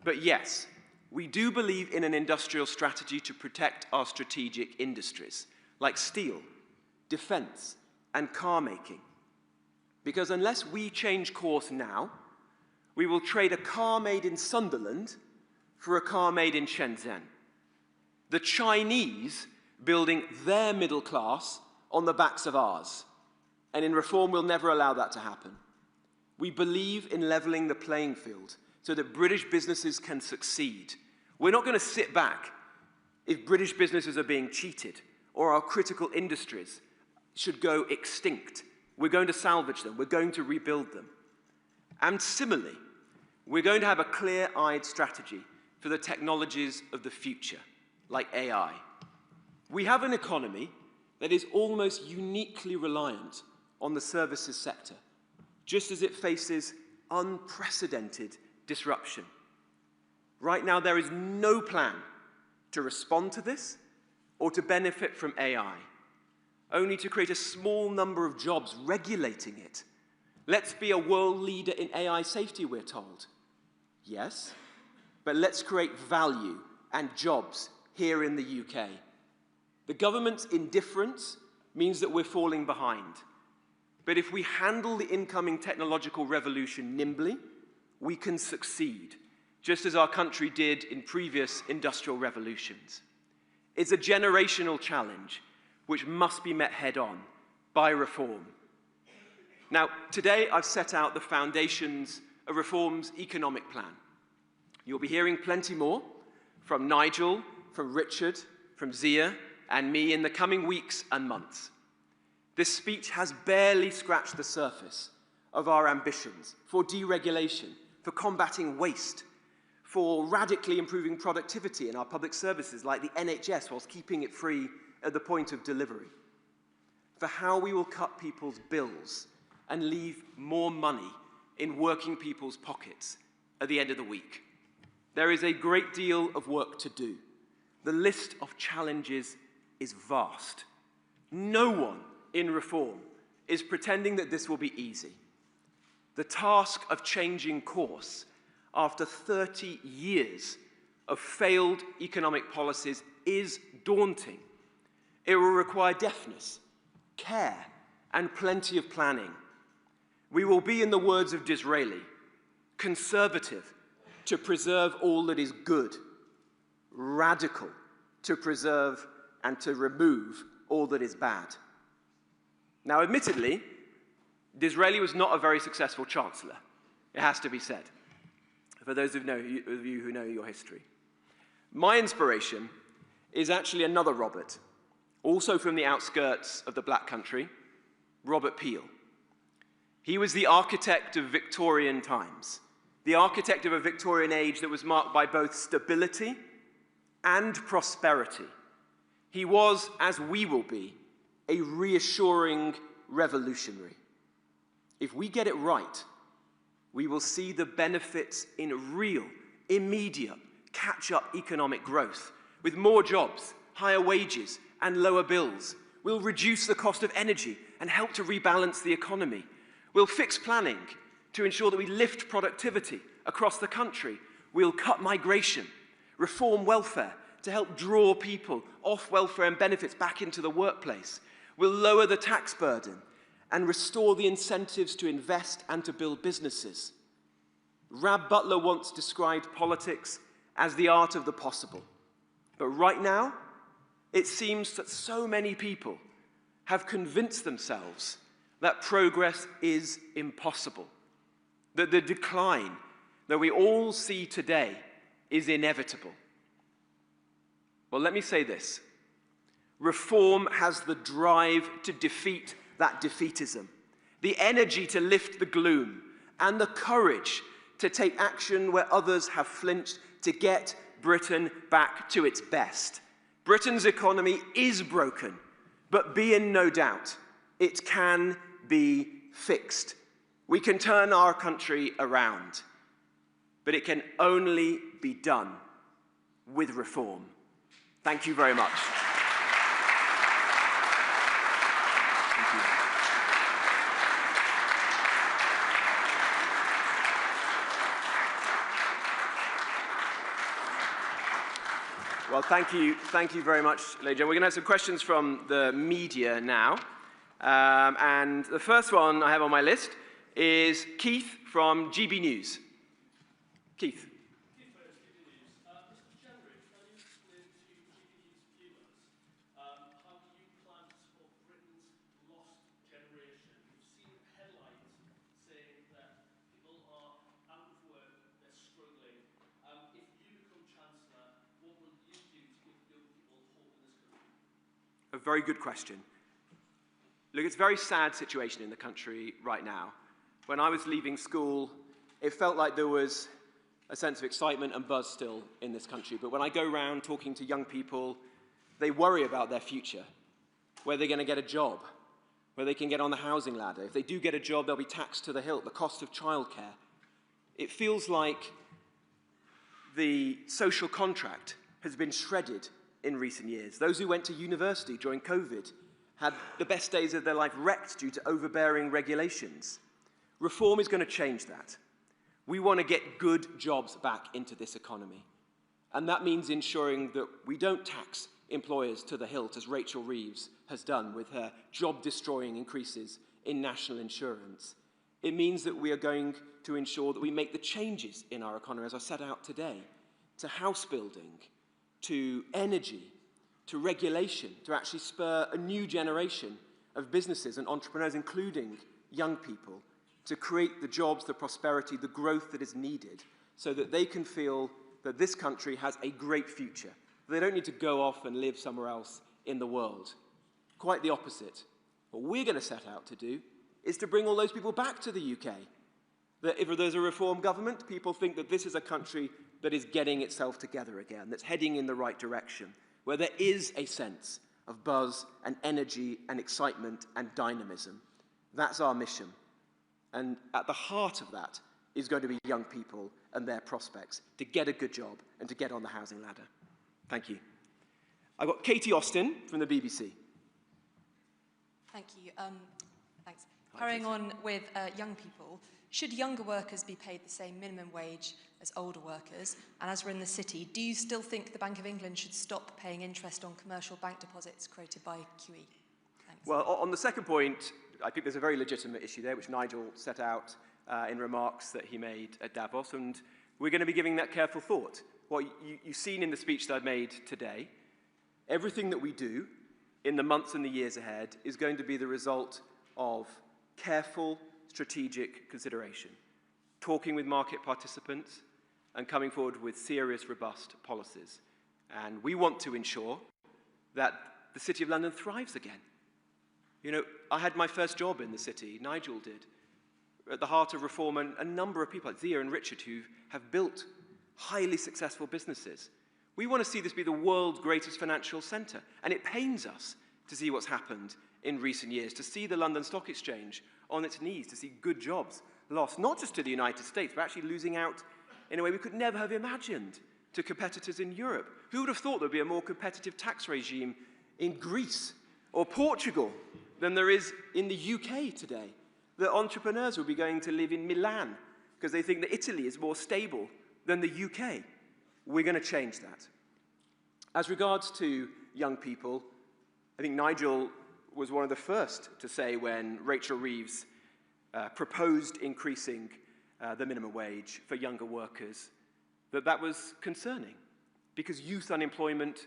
But yes, we do believe in an industrial strategy to protect our strategic industries, like steel, defense, and car making. Because unless we change course now, we will trade a car made in Sunderland for a car made in Shenzhen. The Chinese building their middle class on the backs of ours. And in Reform, we'll never allow that to happen. We believe in leveling the playing field so that British businesses can succeed. We're not going to sit back if British businesses are being cheated or our critical industries should go extinct. We're going to salvage them. We're going to rebuild them. And similarly, we're going to have a clear-eyed strategy for the technologies of the future, like AI. We have an economy that is almost uniquely reliant on the services sector, just as it faces unprecedented disruption. Right now, there is no plan to respond to this or to benefit from AI, only to create a small number of jobs regulating it. Let's be a world leader in AI safety, we're told. Yes, but let's create value and jobs here in the UK. The government's indifference means that we're falling behind. But if we handle the incoming technological revolution nimbly, we can succeed, just as our country did in previous industrial revolutions. It's a generational challenge which must be met head-on by Reform. Now, today I've set out the foundations of Reform's economic plan. You'll be hearing plenty more from Nigel, from Richard, from Zia, and me in the coming weeks and months. This speech has barely scratched the surface of our ambitions for deregulation, for combating waste, for radically improving productivity in our public services like the NHS whilst keeping it free at the point of delivery, for how we will cut people's bills and leave more money in working people's pockets at the end of the week. There is a great deal of work to do. The list of challenges is vast. No one in Reform is pretending that this will be easy. The task of changing course after 30 years of failed economic policies is daunting. It will require deftness, care, and plenty of planning. We will be, in the words of Disraeli, conservative to preserve all that is good, radical to preserve and to remove all that is bad. Now, admittedly, Disraeli was not a very successful chancellor. It has to be said, for those of you who know your history. My inspiration is actually another Robert, also from the outskirts of the Black Country, Robert Peel. He was the architect of Victorian times, the architect of a Victorian age that was marked by both stability and prosperity. He was, as we will be, a reassuring revolutionary. If we get it right, we will see the benefits in real, immediate, catch-up economic growth, with more jobs, higher wages, and lower bills. We'll reduce the cost of energy and help to rebalance the economy. We'll fix planning to ensure that we lift productivity across the country. We'll cut migration, reform welfare to help draw people off welfare and benefits back into the workplace. We'll lower the tax burden and restore the incentives to invest and to build businesses. Rab Butler once described politics as the art of the possible. But right now, it seems that so many people have convinced themselves that progress is impossible, that the decline that we all see today is inevitable. Well, let me say this. Reform has the drive to defeat that defeatism, the energy to lift the gloom, and the courage to take action where others have flinched to get Britain back to its best. Britain's economy is broken, but be in no doubt, it can be fixed. We can turn our country around, but it can only be done with reform. Thank you very much. Thank you. Well, thank you very much, ladies and gentlemen. We're going to have some questions from the media now. And the first one I have on my list is Keith from GB News. Keith. Mr. Jenrick, can you explain to GB News viewers how you plan to support Britain's lost generation? We've seen headlines saying that people are out of work, they're struggling. If you become Chancellor, what will you do to give young people hope in this country? A very good question. Look, it's a very sad situation in the country right now. When I was leaving school, it felt like there was a sense of excitement and buzz still in this country. But when I go around talking to young people, they worry about their future, where they're going to get a job, where they can get on the housing ladder. If they do get a job, they'll be taxed to the hilt, the cost of childcare. It feels like the social contract has been shredded in recent years. Those who went to university during COVID had the best days of their life wrecked due to overbearing regulations. Reform is going to change that. We want to get good jobs back into this economy. And that means ensuring that we don't tax employers to the hilt, as Rachel Reeves has done with her job-destroying increases in national insurance. It means that we are going to ensure that we make the changes in our economy, as I set out today, to house building, to energy, to regulation, to actually spur a new generation of businesses and entrepreneurs, including young people, to create the jobs, the prosperity, the growth that is needed so that they can feel that this country has a great future. They don't need to go off and live somewhere else in the world. Quite the opposite. What we're going to set out to do is to bring all those people back to the UK. That if there's a reform government, people think that this is a country that is getting itself together again, that's heading in the right direction, where there is a sense of buzz and energy and excitement and dynamism. That's our mission. And at the heart of that is going to be young people and their prospects to get a good job and to get on the housing ladder. Thank you. I've got Katie Austin from the BBC. Thank you. Thanks. Carrying on with young people, should younger workers be paid the same minimum wage as older workers? And as we're in the city, do you still think the Bank of England should stop paying interest on commercial bank deposits created by QE? Thanks. Well, on the second point, I think there's a very legitimate issue there, which Nigel set out in remarks that he made at Davos, and we're going to be giving that careful thought. What you've seen in the speech that I've made today, everything that we do in the months and the years ahead is going to be the result of careful, strategic consideration, talking with market participants and coming forward with serious, robust policies. And we want to ensure that the City of London thrives again. You know, I had my first job in the city, Nigel did, at the heart of reform, and a number of people like Zia and Richard who have built highly successful businesses. We want to see this be the world's greatest financial centre, and it pains us to see what's happened in recent years, to see the London Stock Exchange on its knees to see good jobs lost, not just to the United States, but actually losing out in a way we could never have imagined to competitors in Europe. Who would have thought there would be a more competitive tax regime in Greece or Portugal than there is in the UK today? That entrepreneurs will be going to live in Milan because they think that Italy is more stable than the UK. We're going to change that. As regards to young people, I think Nigel was one of the first to say when Rachel Reeves proposed increasing the minimum wage for younger workers that that was concerning because youth unemployment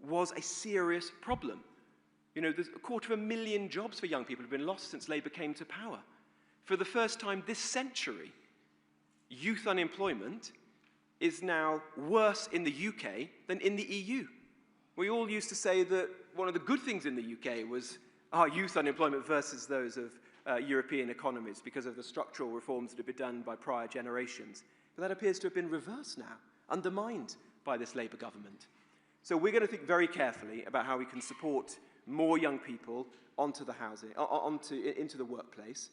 was a serious problem. You know, there's 250,000 jobs for young people have been lost since Labour came to power. For the first time this century, youth unemployment is now worse in the UK than in the EU. We all used to say that one of the good things in the UK was our youth unemployment versus those of European economies because of the structural reforms that had been done by prior generations. But that appears to have been reversed now, undermined by this Labour government. So we're going to think very carefully about how we can support more young people onto the housing, into the workplace.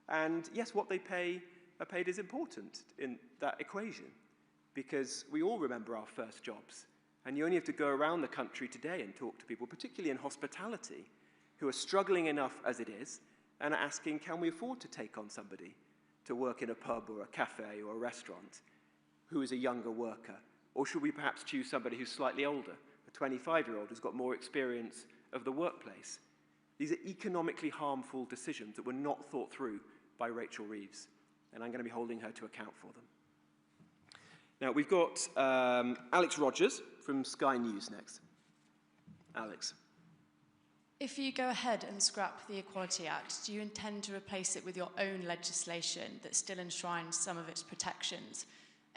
And yes, what they are paid is important in that equation because we all remember our first jobs. And you only have to go around the country today and talk to people, particularly in hospitality, who are struggling enough as it is and are asking, can we afford to take on somebody to work in a pub or a cafe or a restaurant who is a younger worker? Or should we perhaps choose somebody who's slightly older, a 25-year-old who's got more experience of the workplace? These are economically harmful decisions that were not thought through by Rachel Reeves, and I'm going to be holding her to account for them. Now, we've got Alex Rogers from Sky News next. Alex. If you go ahead and scrap the Equality Act, do you intend to replace it with your own legislation that still enshrines some of its protections?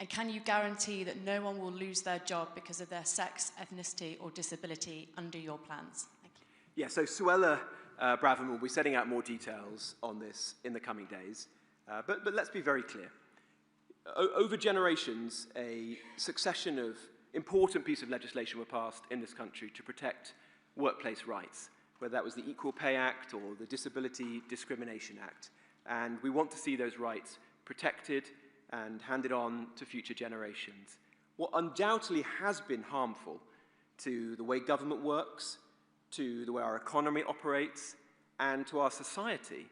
And can you guarantee that no one will lose their job because of their sex, ethnicity, or disability under your plans? Thank you. Yeah, so Suella Braverman will be setting out more details on this in the coming days. But let's be very clear. Over generations, a succession of important pieces of legislation were passed in this country to protect workplace rights, whether that was the Equal Pay Act or the Disability Discrimination Act. And we want to see those rights protected and handed on to future generations. What undoubtedly has been harmful to the way government works, to the way our economy operates, and to our society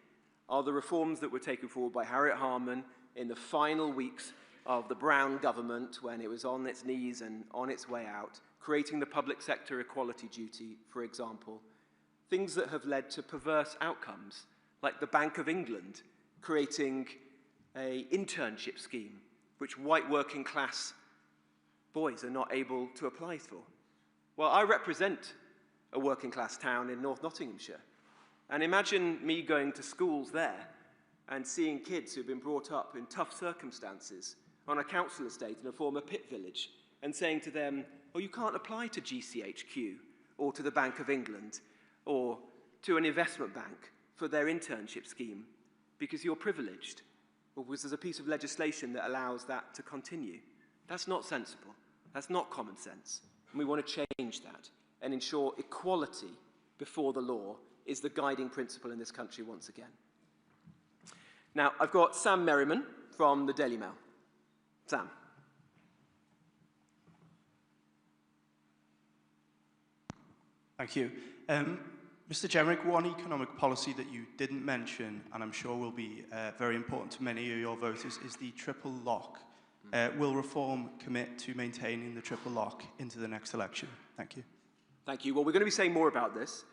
are the reforms that were taken forward by Harriet Harman in the final weeks of the Brown government when it was on its knees and on its way out, creating the public sector equality duty, for example, things that have led to perverse outcomes, like the Bank of England creating an internship scheme which white working class boys are not able to apply for. Well, I represent a working class town in North Nottinghamshire, and imagine me going to schools there and seeing kids who've been brought up in tough circumstances on a council estate in a former pit village and saying to them, oh, you can't apply to GCHQ or to the Bank of England or to an investment bank for their internship scheme because you're privileged or because there's a piece of legislation that allows that to continue. That's not sensible. That's not common sense. And we want to change that and ensure equality before the law is the guiding principle in this country once again. Now, I've got Sam Merriman from the Daily Mail. Sam. Thank you. Mr. Jenrick, one economic policy that you didn't mention, and I'm sure will be very important to many of your voters, is the triple lock. Will Reform commit to maintaining the triple lock into the next election? Thank you. Thank you. Well, we're going to be saying more about this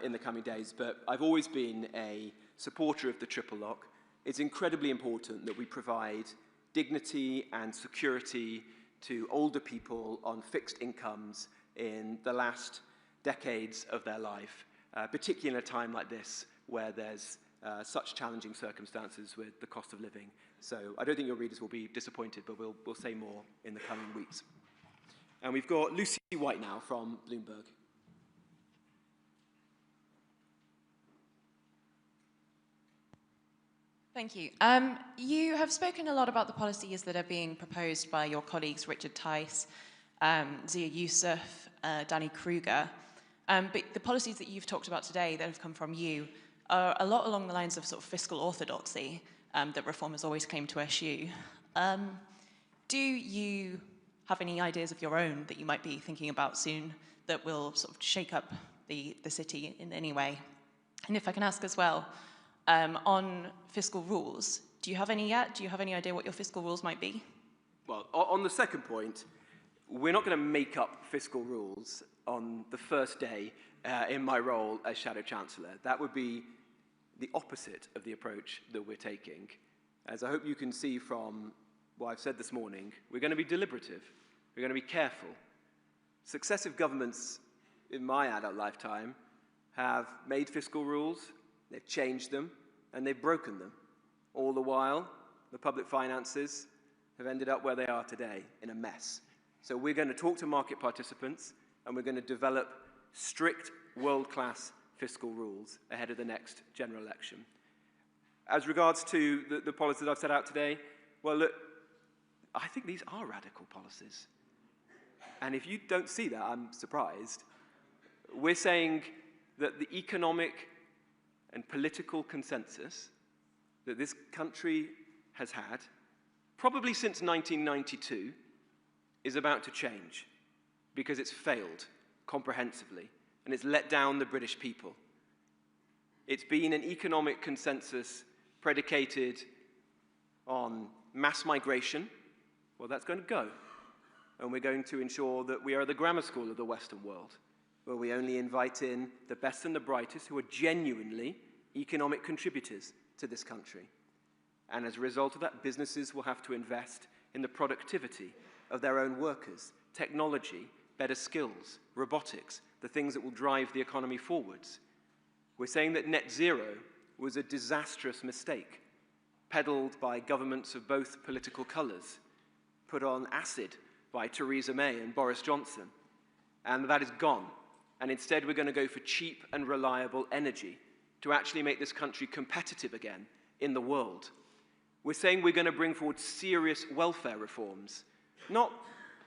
in the coming days, but I've always been a supporter of the triple lock. It's incredibly important that we provide dignity and security to older people on fixed incomes in the last decades of their life, particularly in a time like this where there's such challenging circumstances with the cost of living. So I don't think your readers will be disappointed, but we'll say more in the coming weeks. And we've got Lucy White now from Bloomberg. Thank you. You have spoken a lot about the policies that are being proposed by your colleagues Richard Tice, Zia Youssef, Danny Kruger. But the policies that you've talked about today that have come from you are a lot along the lines of sort of fiscal orthodoxy that reformers always claim to eschew. Do you have any ideas of your own that you might be thinking about soon that will sort of shake up the city in any way? And if I can ask as well, on fiscal rules, do you have any yet? Do you have any idea what your fiscal rules might be? Well, on the second point, we're not going to make up fiscal rules on the first day in my role as Shadow Chancellor. That would be the opposite of the approach that we're taking. As I hope you can see from what I've said this morning, we're going to be deliberative. We're going to be careful. Successive governments in my adult lifetime have made fiscal rules, they've changed them, and they've broken them. All the while, the public finances have ended up where they are today, in a mess. So we're going to talk to market participants, and we're going to develop strict, world-class fiscal rules ahead of the next general election. As regards to the policies I've set out today, well, look, I think these are radical policies. And if you don't see that, I'm surprised. We're saying that the economic and political consensus that this country has had, probably since 1992, is about to change because it's failed comprehensively and it's let down the British people. It's been an economic consensus predicated on mass migration. Well, that's going to go. And we're going to ensure that we are the grammar school of the Western world, where we only invite in the best and the brightest who are genuinely economic contributors to this country. And as a result of that, businesses will have to invest in the productivity of their own workers, technology, better skills, robotics, the things that will drive the economy forwards. We're saying that net zero was a disastrous mistake, peddled by governments of both political colours, put on acid by Theresa May and Boris Johnson, and that is gone. And instead we're going to go for cheap and reliable energy to actually make this country competitive again in the world. We're saying we're going to bring forward serious welfare reforms, not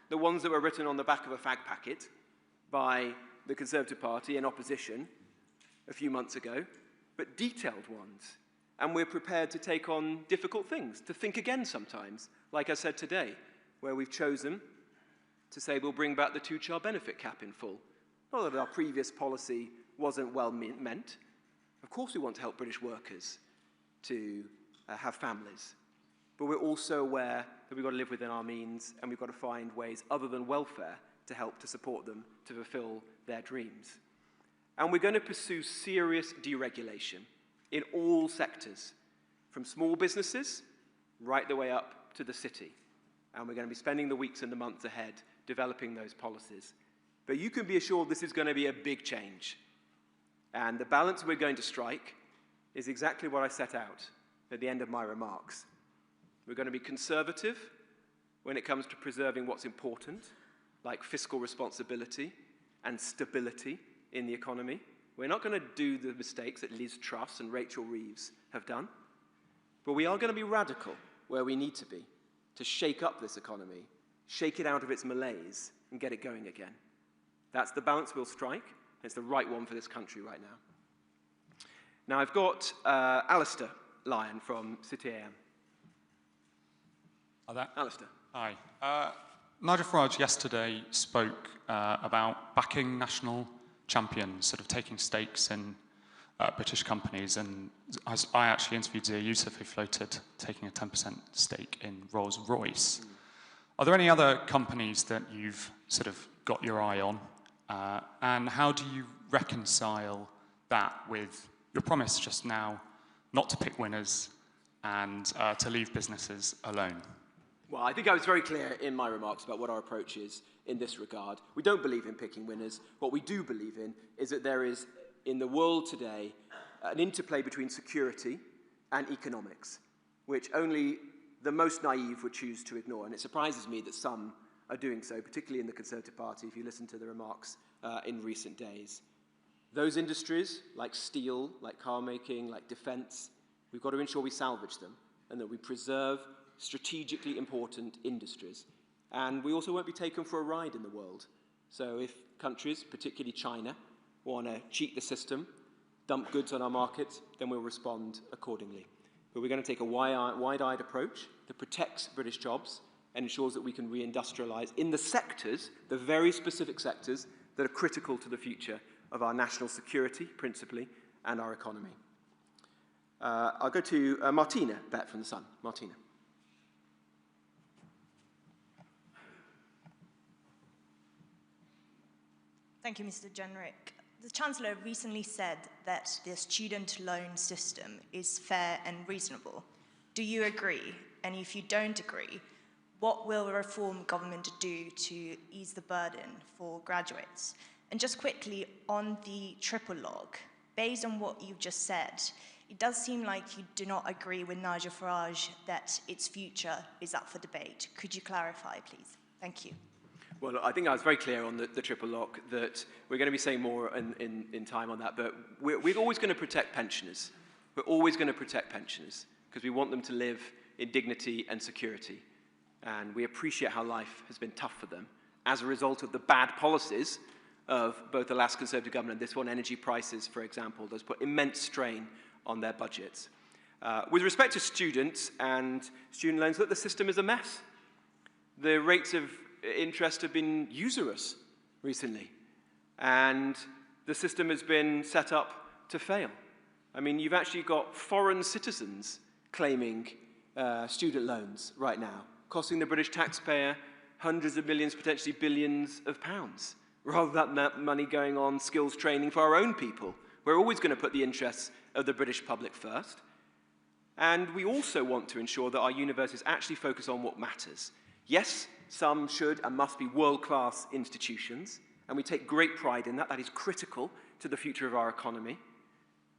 the ones that were written on the back of a fag packet by the Conservative Party in opposition a few months ago, but detailed ones. And we're prepared to take on difficult things, to think again sometimes, like I said today, where we've chosen to say we'll bring back the two-child benefit cap in full. Not that our previous policy wasn't well meant. Of course we want to help British workers to have families. But we're also aware that we've got to live within our means and we've got to find ways other than welfare to help to support them to fulfill their dreams. And we're going to pursue serious deregulation in all sectors, from small businesses right the way up to the city. And we're going to be spending the weeks and the months ahead developing those policies. But you can be assured this is going to be a big change. And the balance we're going to strike is exactly what I set out at the end of my remarks. We're going to be conservative when it comes to preserving what's important, like fiscal responsibility and stability in the economy. We're not going to do the mistakes that Liz Truss and Rachel Reeves have done. But we are going to be radical where we need to be, to shake up this economy, shake it out of its malaise, and get it going again. That's the balance we'll strike. It's the right one for this country right now. Now, I've got Alistair Lyon from City AM. Hi there. Alistair. Hi. Nigel Farage yesterday spoke about backing national champions, sort of taking stakes in British companies, and I actually interviewed Zia Youssef, who floated taking a 10% stake in Rolls-Royce. Are there any other companies that you've sort of got your eye on? And how do you reconcile that with your promise just now not to pick winners and to leave businesses alone? Well, I think I was very clear in my remarks about what our approach is in this regard. We don't believe in picking winners. What we do believe in is that there is, in the world today, an interplay between security and economics, which only the most naive would choose to ignore. And it surprises me that some are doing so, particularly in the Conservative Party, if you listen to the remarks in recent days. Those industries, like steel, like car making, like defense, we've got to ensure we salvage them and that we preserve strategically important industries. And we also won't be taken for a ride in the world. So if countries, particularly China, want to cheat the system dump goods on our markets, then we'll respond accordingly. But we're going to take a wide-eyed approach that protects British jobs and ensures that we can reindustrialise in the sectors, the very specific sectors, that are critical to the future of our national security, principally, and our economy. I'll go to Martina Bett from The Sun. Martina. Thank you, Mr. Jenrick. The Chancellor recently said that the student loan system is fair and reasonable. Do you agree? And if you don't agree, what will the reform government do to ease the burden for graduates? And just quickly, on the triple lock, based on what you've just said, it does seem like you do not agree with Nigel Farage that its future is up for debate. Could you clarify, please? Thank you. Well, I think I was very clear on the triple lock that we're going to be saying more in time on that, but we're always going to protect pensioners. We're always going to protect pensioners because we want them to live in dignity and security. And we appreciate how life has been tough for them as a result of the bad policies of both the last Conservative government and this one. Energy prices, for example, those put immense strain on their budgets. With respect to students and student loans, look, the system is a mess. The rates of interest have been usurious recently, and the system has been set up to fail. I mean, you've actually got foreign citizens claiming student loans right now, costing the British taxpayer hundreds of millions, potentially billions of pounds, rather than that money going on skills training for our own people. We're always going to put the interests of the British public first. And we also want to ensure that our universities actually focus on what matters. Yes, some should and must be world-class institutions, and we take great pride in that. That is critical to the future of our economy.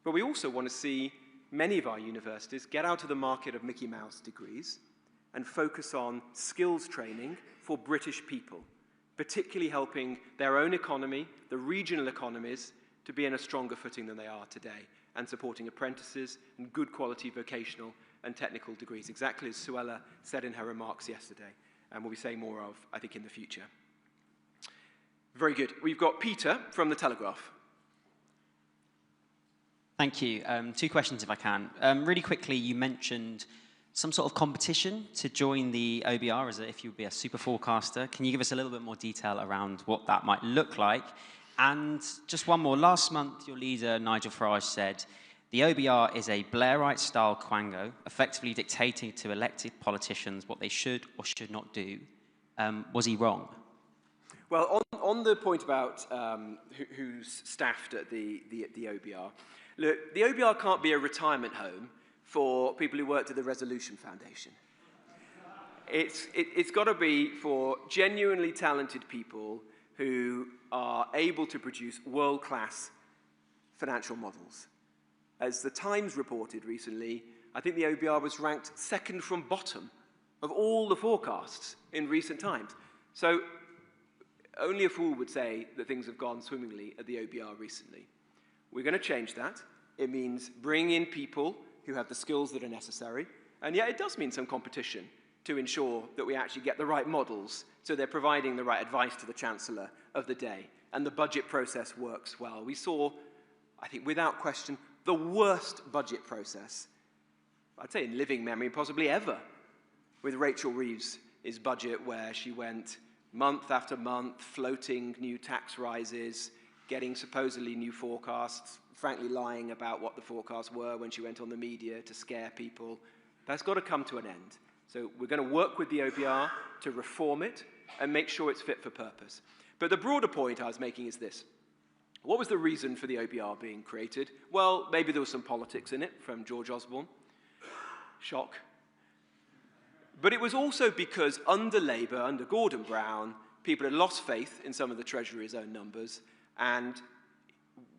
But we also want to see many of our universities get out of the market of Mickey Mouse degrees and focus on skills training for British people, particularly helping their own economy, the regional economies, to be in a stronger footing than they are today, and supporting apprentices and good quality vocational and technical degrees, exactly as Suella said in her remarks yesterday, and we'll be saying more of, I think, in the future. Very good. We've got Peter from The Telegraph. Thank you. 2 questions, if I can. Really quickly, you mentioned some sort of competition to join the OBR as if you would be a super forecaster. Can you give us a little bit more detail around what that might look like? And just one more. Last month, your leader, Nigel Farage, said the OBR is a Blairite-style quango, effectively dictating to elected politicians what they should or should not do. Was he wrong? Well, on the point about who's staffed at the OBR, look, the OBR can't be a retirement home for people who worked at the Resolution Foundation. It's got to be for genuinely talented people who are able to produce world-class financial models. As the Times reported recently, I think the OBR was ranked second from bottom of all the forecasts in recent times. So only a fool would say that things have gone swimmingly at the OBR recently. We're going to change that. It means bring in people who have the skills that are necessary, and yet it does mean some competition to ensure that we actually get the right models so they're providing the right advice to the Chancellor of the day, and the budget process works well. We saw, I think without question, the worst budget process, I'd say in living memory, possibly ever, with Rachel Reeves' budget, where she went month after month, floating new tax rises, getting supposedly new forecasts, frankly lying about what the forecasts were when she went on the media to scare people. That's got to come to an end. So we're going to work with the OBR to reform it and make sure it's fit for purpose. But the broader point I was making is this. What was the reason for the OBR being created? Well, maybe there was some politics in it from George Osborne. Shock. But it was also because under Labour, under Gordon Brown, people had lost faith in some of the Treasury's own numbers, and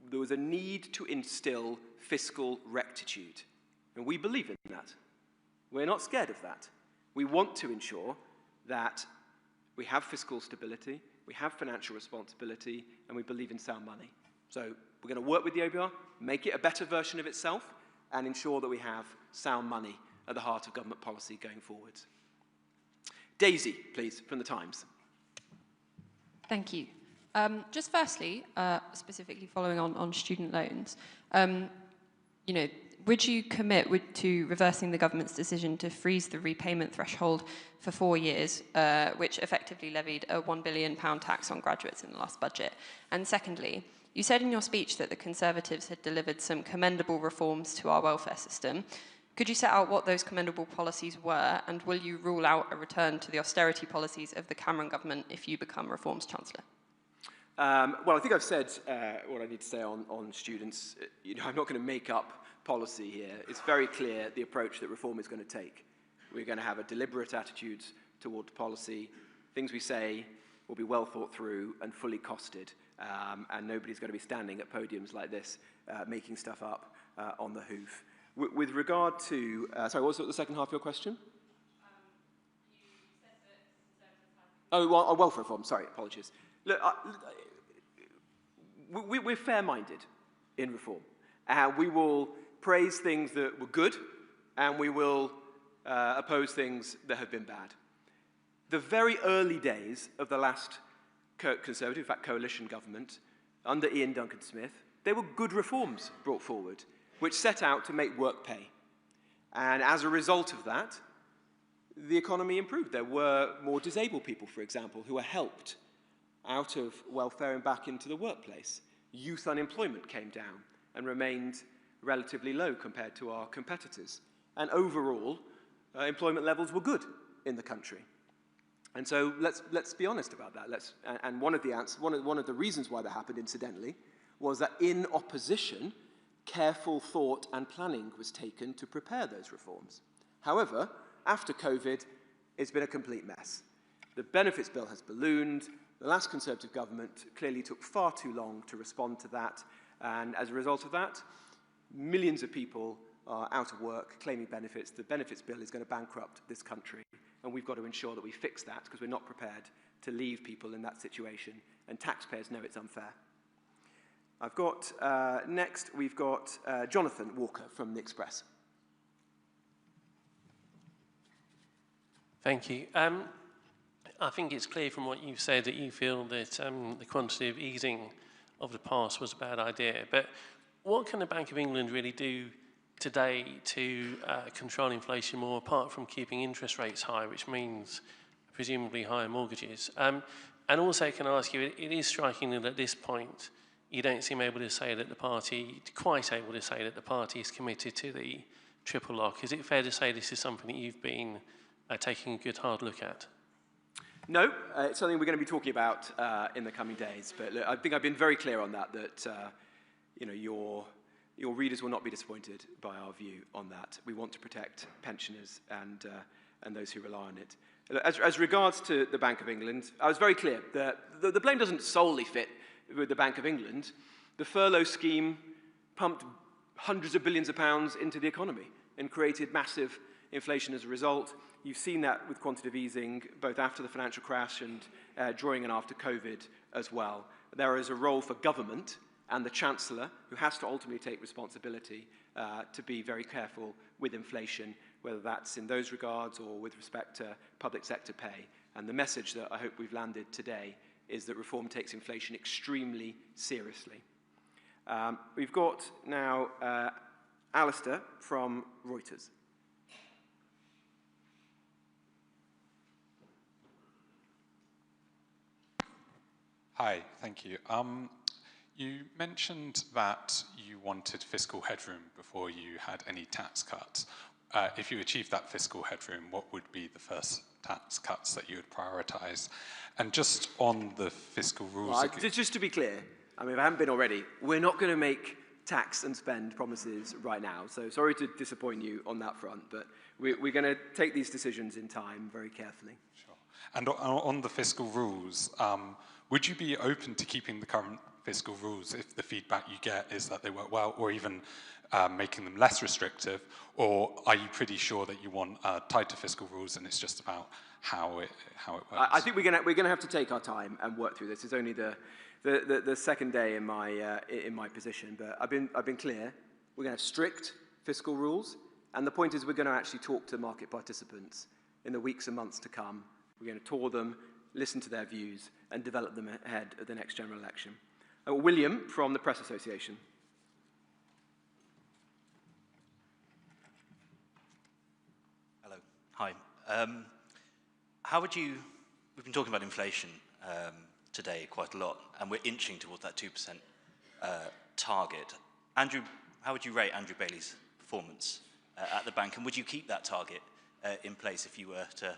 there was a need to instill fiscal rectitude. And we believe in that. We're not scared of that. We want to ensure that we have fiscal stability, we have financial responsibility, and we believe in sound money. So we're going to work with the OBR, make it a better version of itself, and ensure that we have sound money at the heart of government policy going forwards. Daisy, please, from The Times. Thank you. Just firstly, specifically following on student loans, you know, would you commit to reversing the government's decision to freeze the repayment threshold for 4 years, which effectively levied a £1 billion tax on graduates in the last budget? And secondly, you said in your speech that the Conservatives had delivered some commendable reforms to our welfare system. Could you set out what those commendable policies were, and will you rule out a return to the austerity policies of the Cameron government if you become Reform's Chancellor? Well, I think I've said what I need to say on students. You know, I'm not going to make up policy here. It's very clear the approach that Reform is going to take. We're going to have a deliberate attitude toward policy. Things we say will be well thought through and fully costed, and nobody's going to be standing at podiums like this making stuff up on the hoof. With regard to, sorry, what was the second half of your question? Oh, well, welfare reform, sorry, apologies. Look, we're fair-minded in Reform. We will praise things that were good, and we will oppose things that have been bad. The very early days of the last Conservative, in fact, coalition government, under Ian Duncan Smith, there were good reforms brought forward, which set out to make work pay. And as a result of that, the economy improved. There were more disabled people, for example, who were helped out of welfare and back into the workplace. Youth unemployment came down and remained relatively low compared to our competitors. And overall, employment levels were good in the country. And so let's be honest about that. And one of the reasons why that happened, incidentally, was that in opposition, careful thought and planning was taken to prepare those reforms. However, after COVID, it's been a complete mess. The benefits bill has ballooned. The last Conservative government clearly took far too long to respond to that. And as a result of that, millions of people are out of work, claiming benefits. The benefits bill is going to bankrupt this country. And we've got to ensure that we fix that because we're not prepared to leave people in that situation. And taxpayers know it's unfair. I've got, next, we've got Jonathan Walker from The Express. Thank you. I think it's clear from what you've said that you feel that the quantitative easing of the past was a bad idea. But what can the Bank of England really do today to control inflation more, apart from keeping interest rates high, which means presumably higher mortgages? And also, can I ask you, it is striking that at this point, you don't seem able to say that the party, quite able to say that the party is committed to the triple lock. Is it fair to say this is something that you've been taking a good hard look at? No, it's something we're going to be talking about in the coming days. But look, I think I've been very clear on that, you know, your readers will not be disappointed by our view on that. We want to protect pensioners and those who rely on it. As regards to the Bank of England, I was very clear that the blame doesn't solely fit with the Bank of England. The furlough scheme pumped hundreds of billions of pounds into the economy and created massive inflation as a result. You've seen that with quantitative easing, both after the financial crash and during and after COVID as well. There is a role for government and the Chancellor, who has to ultimately take responsibility to be very careful with inflation, whether that's in those regards or with respect to public sector pay. And the message that I hope we've landed today is that Reform takes inflation extremely seriously. We've got now Alistair from Reuters. Hi, thank you. You mentioned that you wanted fiscal headroom before you had any tax cuts. If you achieved that fiscal headroom, what would be the first tax cuts that you would prioritise? And just on the fiscal rules... Well, just to be clear, I mean, if I haven't been already, we're not going to make tax and spend promises right now. So sorry to disappoint you on that front, but we're going to take these decisions in time very carefully. Sure. And on the fiscal rules, would you be open to keeping the current fiscal rules if the feedback you get is that they work well, or even making them less restrictive? Or are you pretty sure that you want tighter fiscal rules and it's just about how it works? I think we're going to have to take our time and work through this. It's only the second day in my position, but I've been clear. We're going to have strict fiscal rules, and the point is we're going to actually talk to market participants in the weeks and months to come. We're going to tour them, listen to their views, and develop them ahead of the next general election. William from the Press Association. Hello. Hi. How would you, we've been talking about inflation today quite a lot, and we're inching towards that 2% target. Andrew, how would you rate Andrew Bailey's performance at the bank, and would you keep that target in place if you were to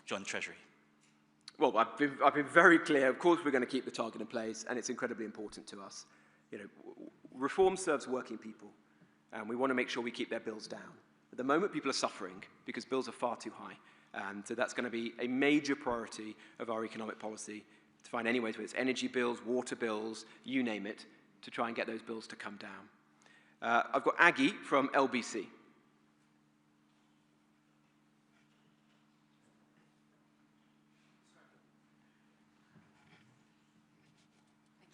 join the Treasury? Well, I've been very clear. Of course, we're going to keep the target in place, and it's incredibly important to us. You know, reform serves working people, and we want to make sure we keep their bills down. At the moment, people are suffering because bills are far too high, and so that's going to be a major priority of our economic policy to find any ways, whether it's energy bills, water bills, you name it, to try and get those bills to come down. I've got Aggie from LBC. Thank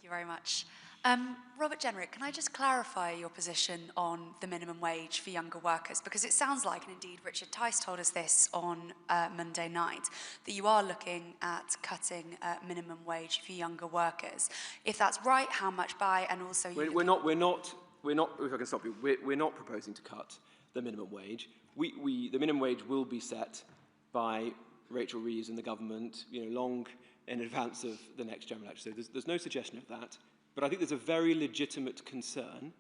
you very much. Robert Jenrick, can I just clarify your position on the minimum wage for younger workers? Because it sounds like, and indeed Richard Tice told us this on Monday night, that you are looking at cutting minimum wage for younger workers. If that's right, how much by, and also... We're not, if I can stop you, we're not proposing to cut the minimum wage. The minimum wage will be set by Rachel Reeves and the government, long in advance of the next general election. So there's no suggestion of that. But I think there's a very legitimate concern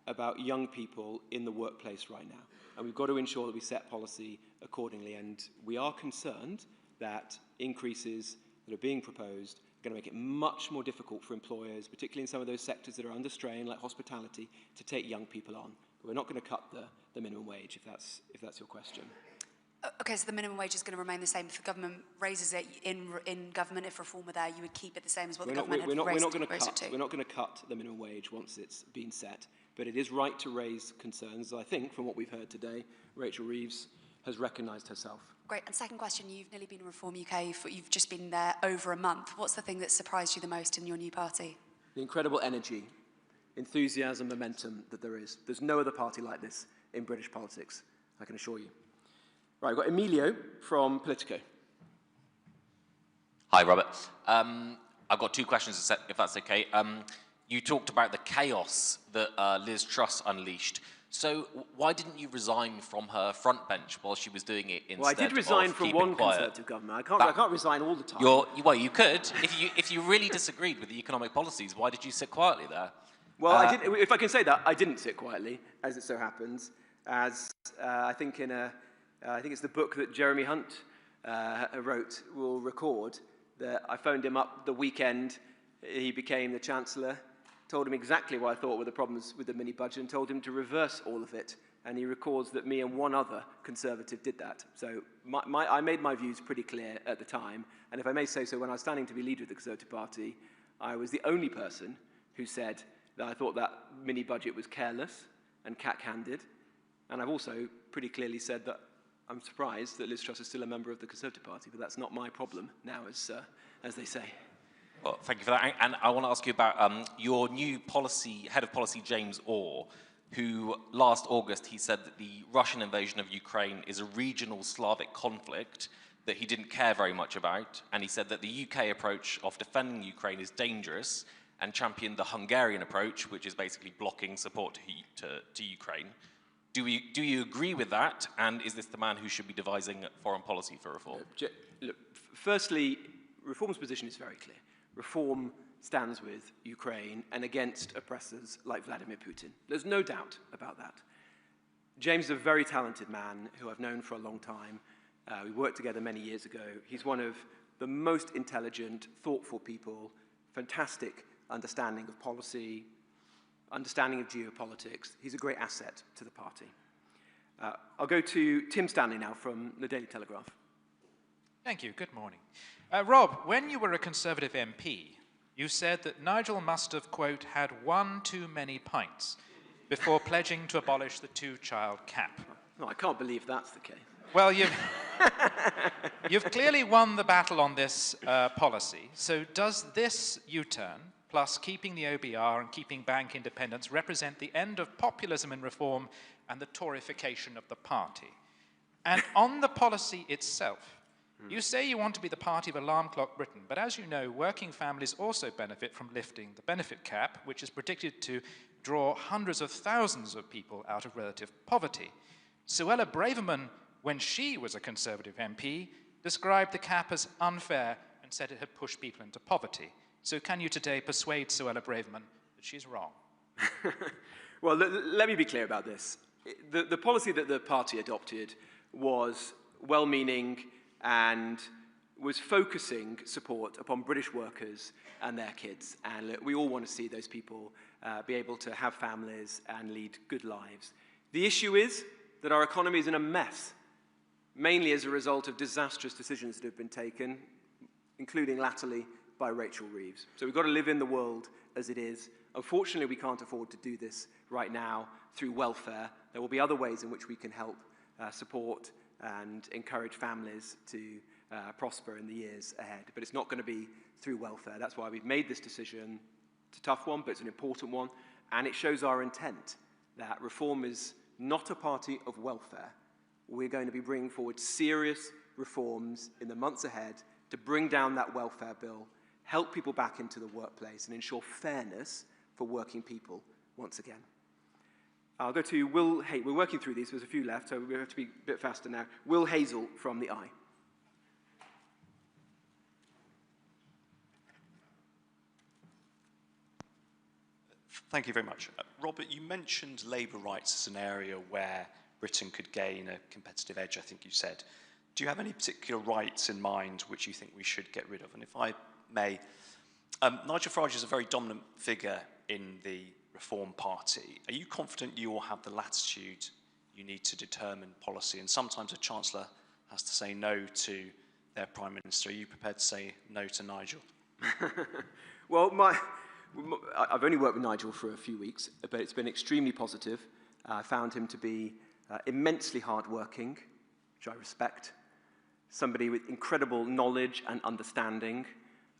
about young people in the workplace right now. And we've got to ensure that we set policy accordingly. And we are concerned that increases that are being proposed are going to make it much more difficult for employers, particularly in some of those sectors that are under strain, like hospitality, to take young people on. But we're not going to cut the minimum wage, if that's your question. Okay, so the minimum wage is going to remain the same. If the government raises it in government, if reform were there, you would keep it the same as what the government had raised it to? We're not going to cut the minimum wage once it's been set. But it is right to raise concerns. I think, from what we've heard today, Rachel Reeves has recognised herself. Great. And second question, you've nearly been in Reform UK, you've just been there over a month. What's the thing that surprised you the most in your new party? The incredible energy, enthusiasm, momentum that there is. There's no other party like this in British politics, I can assure you. Right, we've got Emilio from Politico. Hi, Robert. I've got two questions, if that's okay. You talked about the chaos that Liz Truss unleashed. So why didn't you resign from her front bench while she was doing it instead? Well, I did resign from one Conservative government. I can't resign all the time. Well, you could. If you really disagreed with the economic policies, why did you sit quietly there? Well, I did, if I can say that, I didn't sit quietly, as it so happens, as I think I think it's the book that Jeremy Hunt wrote will record that I phoned him up the weekend he became the Chancellor, told him exactly what I thought were the problems with the mini-budget and told him to reverse all of it. And he records that me and one other Conservative did that. So I made my views pretty clear at the time. And if I may say so, when I was standing to be leader of the Conservative Party, I was the only person who said that I thought that mini-budget was careless and cack-handed. And I've also pretty clearly said that I'm surprised that Liz Truss is still a member of the Conservative Party, but that's not my problem now, as they say. Well, thank you for that. And I want to ask you about your new head of policy, James Orr, who last August he said that the Russian invasion of Ukraine is a regional Slavic conflict that he didn't care very much about. And he said that the UK approach of defending Ukraine is dangerous and championed the Hungarian approach, which is basically blocking support to Ukraine. Do you agree with that? And is this the man who should be devising foreign policy for reform? Look, firstly, Reform's position is very clear. Reform stands with Ukraine and against oppressors like Vladimir Putin. There's no doubt about that. James is a very talented man who I've known for a long time. We worked together many years ago. He's one of the most intelligent, thoughtful people, fantastic understanding of policy, understanding of geopolitics. He's a great asset to the party. I'll go to Tim Stanley now from the Daily Telegraph. Thank you. Good morning. Rob, when you were a Conservative MP, you said that Nigel must have, quote, had one too many pints before pledging to abolish the two-child cap. No, I can't believe that's the case. Well, you've clearly won the battle on this policy. So does this U-turn, plus keeping the OBR and keeping bank independence, represent the end of populism and reform and the Toryfication of the party? And on the policy itself, You say you want to be the party of alarm clock Britain, but as you know, working families also benefit from lifting the benefit cap, which is predicted to draw hundreds of thousands of people out of relative poverty. Suella Braverman, when she was a Conservative MP, described the cap as unfair and said it had pushed people into poverty. So can you today persuade Suella Braverman that she's wrong? Well, let me be clear about this. The policy that the party adopted was well-meaning and was focusing support upon British workers and their kids. And we all want to see those people be able to have families and lead good lives. The issue is that our economy is in a mess, mainly as a result of disastrous decisions that have been taken, including latterly by Rachel Reeves. So we've got to live in the world as it is. Unfortunately, we can't afford to do this right now through welfare. There will be other ways in which we can help support and encourage families to prosper in the years ahead. But it's not going to be through welfare. That's why we've made this decision. It's a tough one, but it's an important one. And it shows our intent that Reform is not a party of welfare. We're going to be bringing forward serious reforms in the months ahead to bring down that welfare bill, help people back into the workplace, and ensure fairness for working people once again. I'll go to Will Hay. We're working through these. There's a few left, so we have to be a bit faster now. Will Hazel from the Eye. Thank you very much. Robert, you mentioned labour rights as an area where Britain could gain a competitive edge, I think you said. Do you have any particular rights in mind which you think we should get rid of? And if I may, Nigel Farage is a very dominant figure in the Reform Party. Are you confident you will have the latitude you need to determine policy? And sometimes a Chancellor has to say no to their Prime Minister. Are you prepared to say no to Nigel? Well, I've only worked with Nigel for a few weeks, but it's been extremely positive. I found him to be immensely hardworking, which I respect. Somebody with incredible knowledge and understanding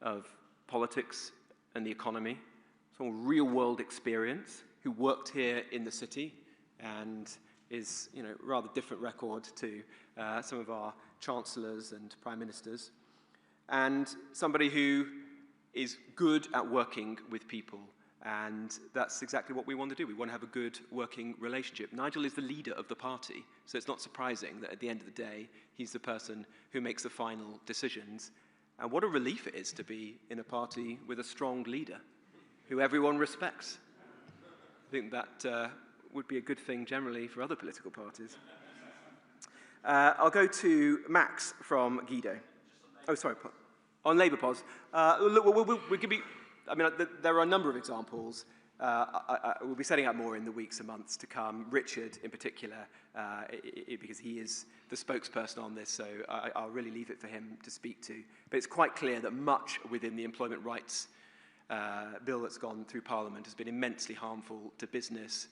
of politics and the economy. Some real-world experience, who worked here in the city and is, rather different record to some of our chancellors and prime ministers. And somebody who is good at working with people, and that's exactly what we want to do. We want to have a good working relationship. Nigel is the leader of the party, so it's not surprising that at the end of the day, he's the person who makes the final decisions. And what a relief it is to be in a party with a strong leader who everyone respects. I think that would be a good thing generally for other political parties. I'll go to Max from Guido. Oh, sorry, on Labour Pos. Look, we could be, there are a number of examples. We'll be setting up more in the weeks and months to come. Richard, in particular, because he is the spokesperson on this, so I'll really leave it for him to speak to. But it's quite clear that much within the employment rights bill that's gone through Parliament has been immensely harmful to business,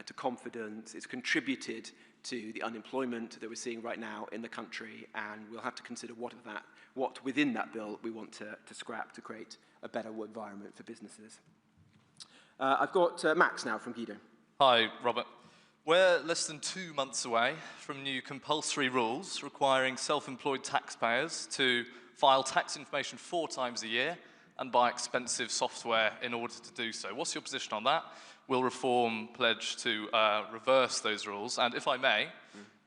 to confidence. It's contributed to the unemployment that we're seeing right now in the country, and we'll have to consider what within that bill we want to scrap to create a better environment for businesses. I've got Max now from Guido. Hi, Robert. We're less than 2 months away from new compulsory rules requiring self-employed taxpayers to file tax information 4 times a year and buy expensive software in order to do so. What's your position on that? Will Reform pledge to reverse those rules? And if I may,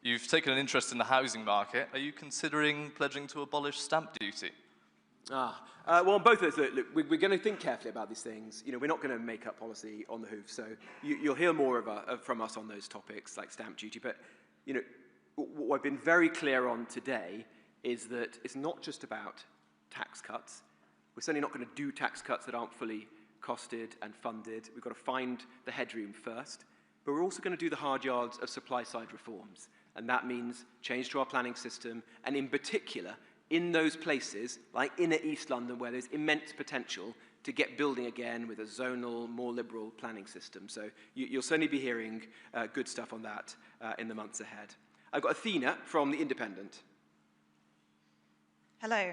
you've taken an interest in the housing market. Are you considering pledging to abolish stamp duty? Well, on both of those, look, we're going to think carefully about these things. We're not going to make up policy on the hoof, so you'll hear more from us on those topics, like stamp duty. But, what I've been very clear on today is that it's not just about tax cuts. We're certainly not going to do tax cuts that aren't fully costed and funded. We've got to find the headroom first. But we're also going to do the hard yards of supply-side reforms. And that means change to our planning system, and in particular, in those places, like inner East London, where there's immense potential to get building again with a zonal, more liberal planning system. So you'll certainly be hearing good stuff on that in the months ahead. I've got Athena from The Independent. Hello.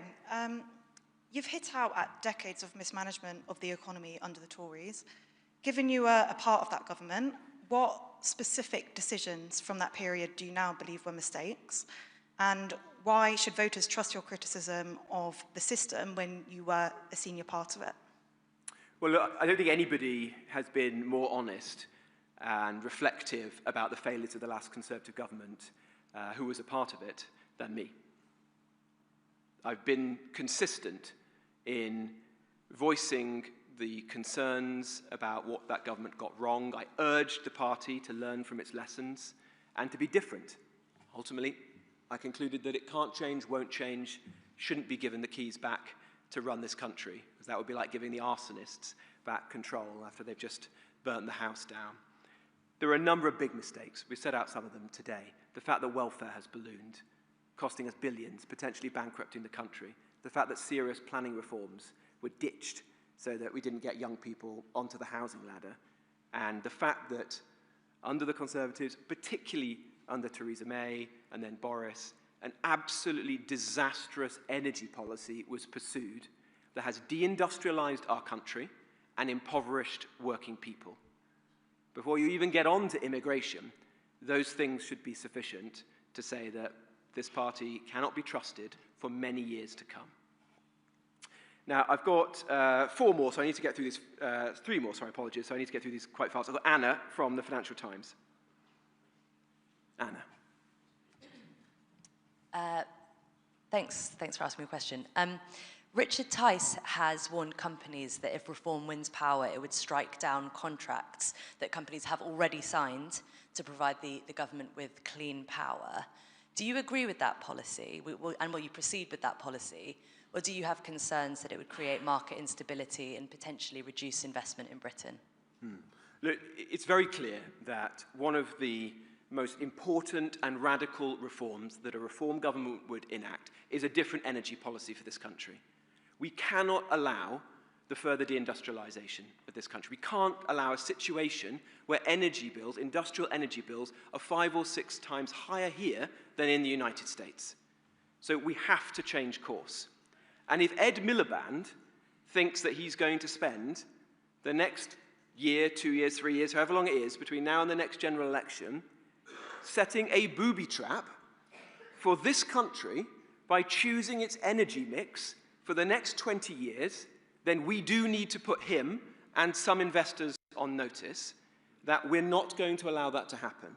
You've hit out at decades of mismanagement of the economy under the Tories. Given you were a part of that government, what specific decisions from that period do you now believe were mistakes? And why should voters trust your criticism of the system when you were a senior part of it? Well, look, I don't think anybody has been more honest and reflective about the failures of the last Conservative government who was a part of it than me. I've been consistent in voicing the concerns about what that government got wrong. I urged the party to learn from its lessons and to be different. Ultimately, I concluded that it can't change, won't change, shouldn't be given the keys back to run this country, because that would be like giving the arsonists back control after they've just burnt the house down. There are a number of big mistakes. We've set out some of them today. The fact that welfare has ballooned, costing us billions, potentially bankrupting the country. The fact that serious planning reforms were ditched so that we didn't get young people onto the housing ladder. And the fact that under the Conservatives, particularly under Theresa May and then Boris, an absolutely disastrous energy policy was pursued that has deindustrialized our country and impoverished working people. Before you even get on to immigration, those things should be sufficient to say that this party cannot be trusted for many years to come. Now, I've got 4 more, so I need to get through these, 3 more, sorry, apologies, so I need to get through these quite fast. I've got Anna from the Financial Times. Anna. Thanks for asking me a question. Richard Tice has warned companies that if reform wins power, it would strike down contracts that companies have already signed to provide the government with clean power. Do you agree with that policy, and will you proceed with that policy, or do you have concerns that it would create market instability and potentially reduce investment in Britain? Look, it's very clear that one of the most important and radical reforms that a reform government would enact is a different energy policy for this country. We cannot allow the further deindustrialization of this country. We can't allow a situation where energy bills, industrial energy bills, are 5 or 6 times higher here than in the United States. So we have to change course. And if Ed Miliband thinks that he's going to spend the next year, 2 years, 3 years, however long it is, between now and the next general election, setting a booby trap for this country by choosing its energy mix for the next 20 years, then we do need to put him and some investors on notice that we're not going to allow that to happen.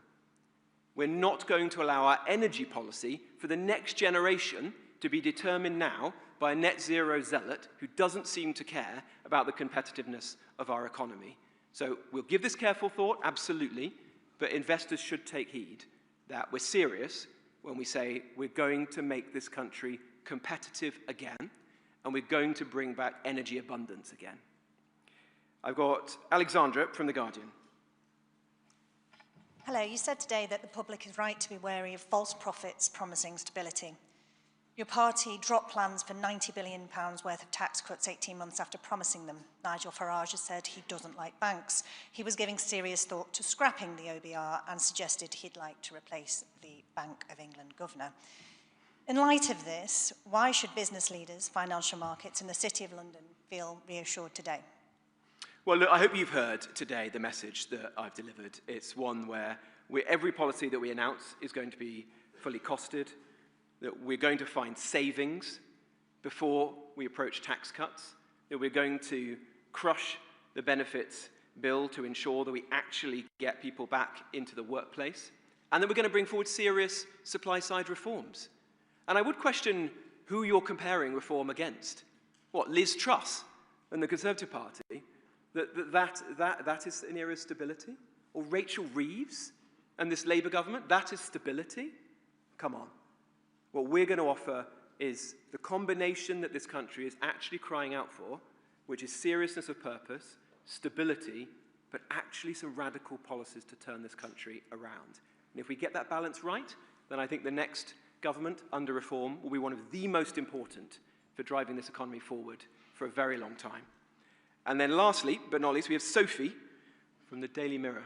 We're not going to allow our energy policy for the next generation to be determined now by a net zero zealot who doesn't seem to care about the competitiveness of our economy. So we'll give this careful thought, absolutely, but investors should take heed that we're serious when we say we're going to make this country competitive again, and we're going to bring back energy abundance again. I've got Alexandra from The Guardian. Hello, you said today that the public is right to be wary of false prophets promising stability. Your party dropped plans for £90 billion worth of tax cuts 18 months after promising them. Nigel Farage has said he doesn't like banks. He was giving serious thought to scrapping the OBR and suggested he'd like to replace the Bank of England governor. In light of this, why should business leaders, financial markets and the City of London feel reassured today? Well, look, I hope you've heard today the message that I've delivered. It's one where every policy that we announce is going to be fully costed, that we're going to find savings before we approach tax cuts, that we're going to crush the benefits bill to ensure that we actually get people back into the workplace, and that we're going to bring forward serious supply-side reforms. And I would question who you're comparing reform against. What, Liz Truss and the Conservative Party? That is an era of stability? Or Rachel Reeves and this Labour government? That is stability? Come on. What we're going to offer is the combination that this country is actually crying out for, which is seriousness of purpose, stability, but actually some radical policies to turn this country around. And if we get that balance right, then I think the next government under reform will be one of the most important for driving this economy forward for a very long time. And then lastly, but not least, we have Sophie from the Daily Mirror.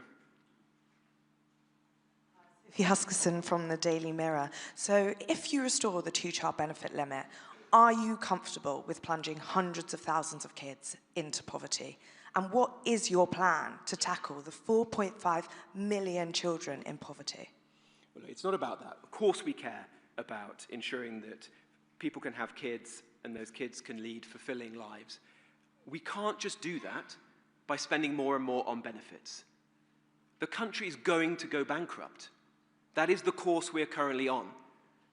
Sophie Huskisson from the Daily Mirror. So if you restore the 2-child benefit limit, are you comfortable with plunging hundreds of thousands of kids into poverty? And what is your plan to tackle the 4.5 million children in poverty? Well, it's not about that. Of course we care about ensuring that people can have kids and those kids can lead fulfilling lives. We can't just do that by spending more and more on benefits. The country is going to go bankrupt. That is the course we're currently on.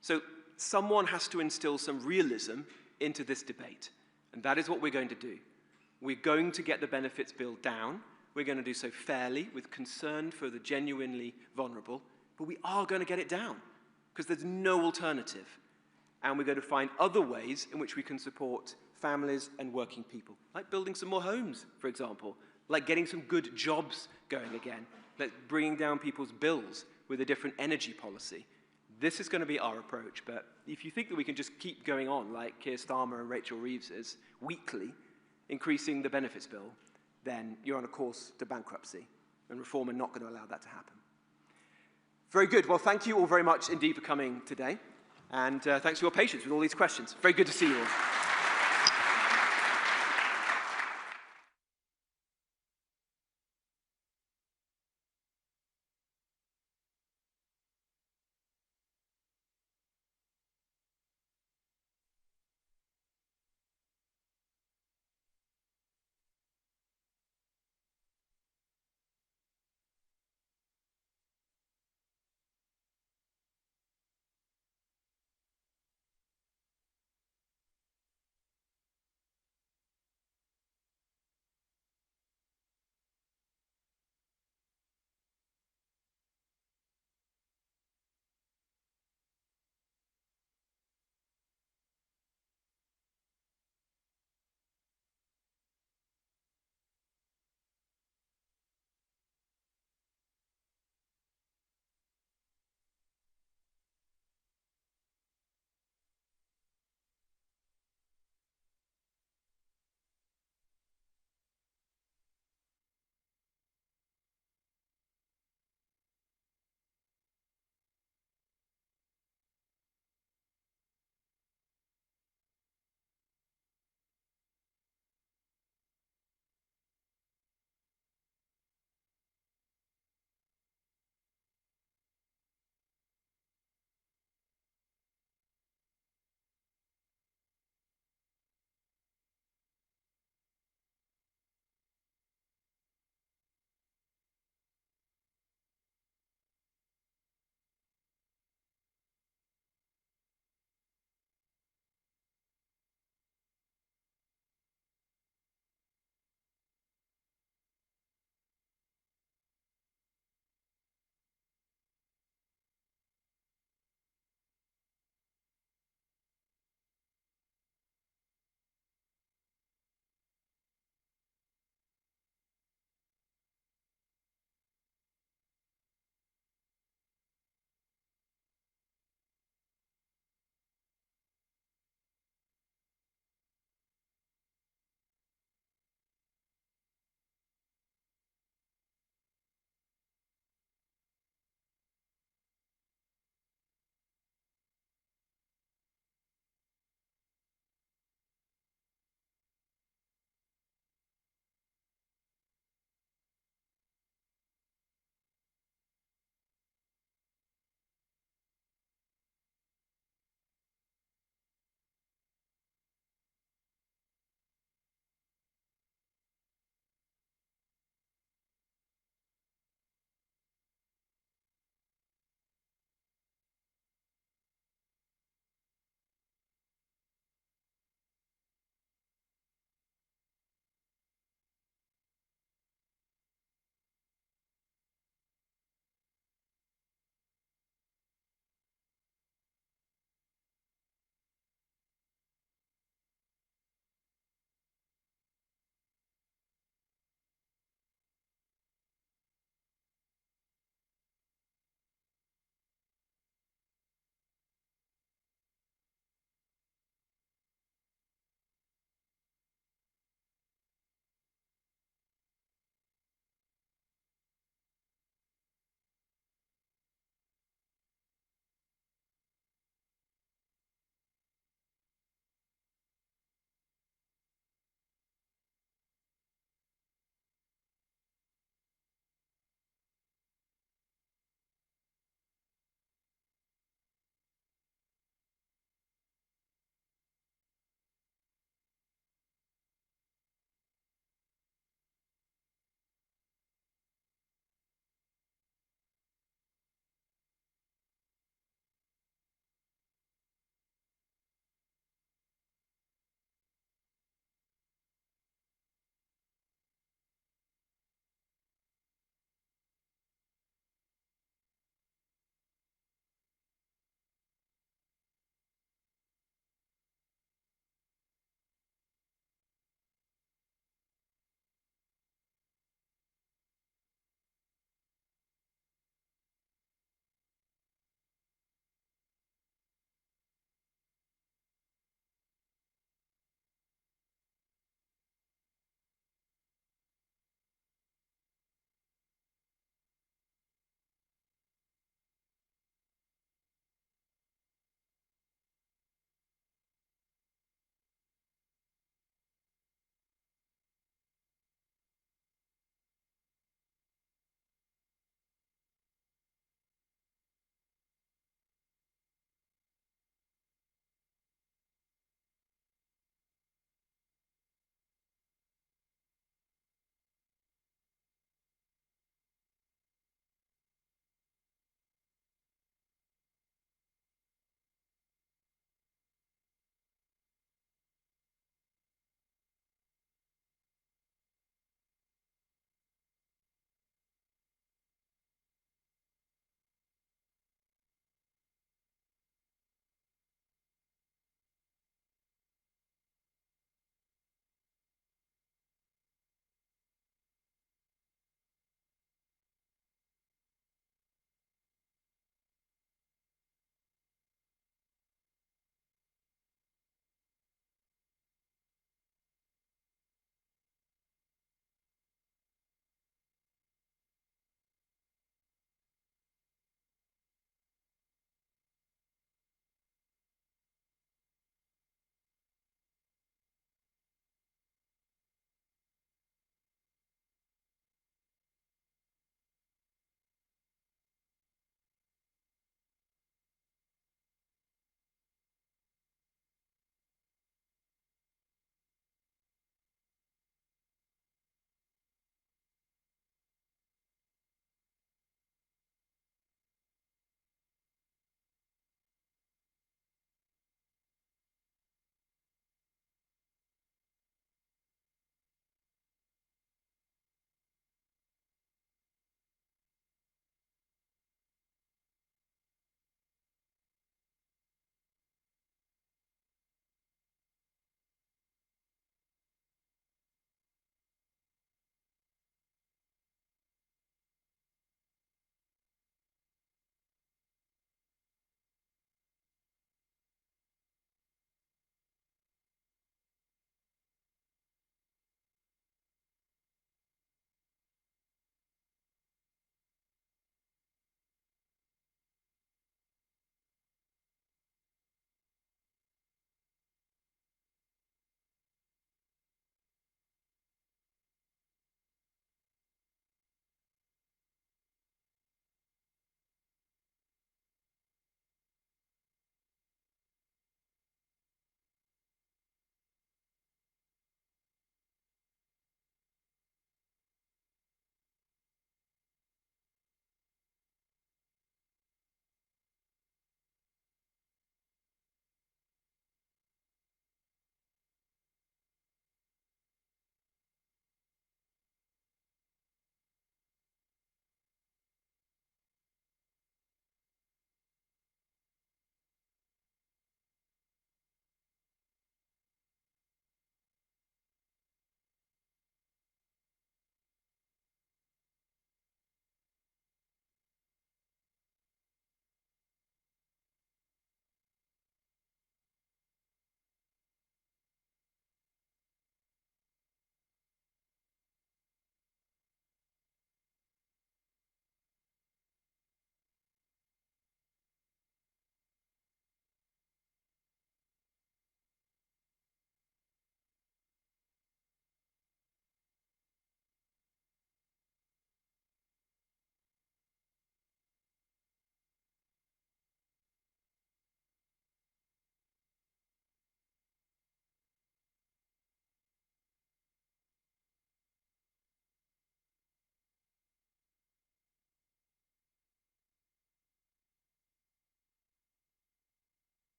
So someone has to instill some realism into this debate, and that is what we're going to do. We're going to get the benefits bill down. We're going to do so fairly, with concern for the genuinely vulnerable, but we are going to get it down, because there's no alternative. And we're going to find other ways in which we can support families and working people, like building some more homes, for example, like getting some good jobs going again, like bringing down people's bills with a different energy policy. This is going to be our approach, but if you think that we can just keep going on like Keir Starmer and Rachel Reeves is, weekly, increasing the benefits bill, then you're on a course to bankruptcy, and Reform are not going to allow that to happen. Very good. Well, thank you all very much indeed for coming today, and thanks for your patience with all these questions. Very good to see you all.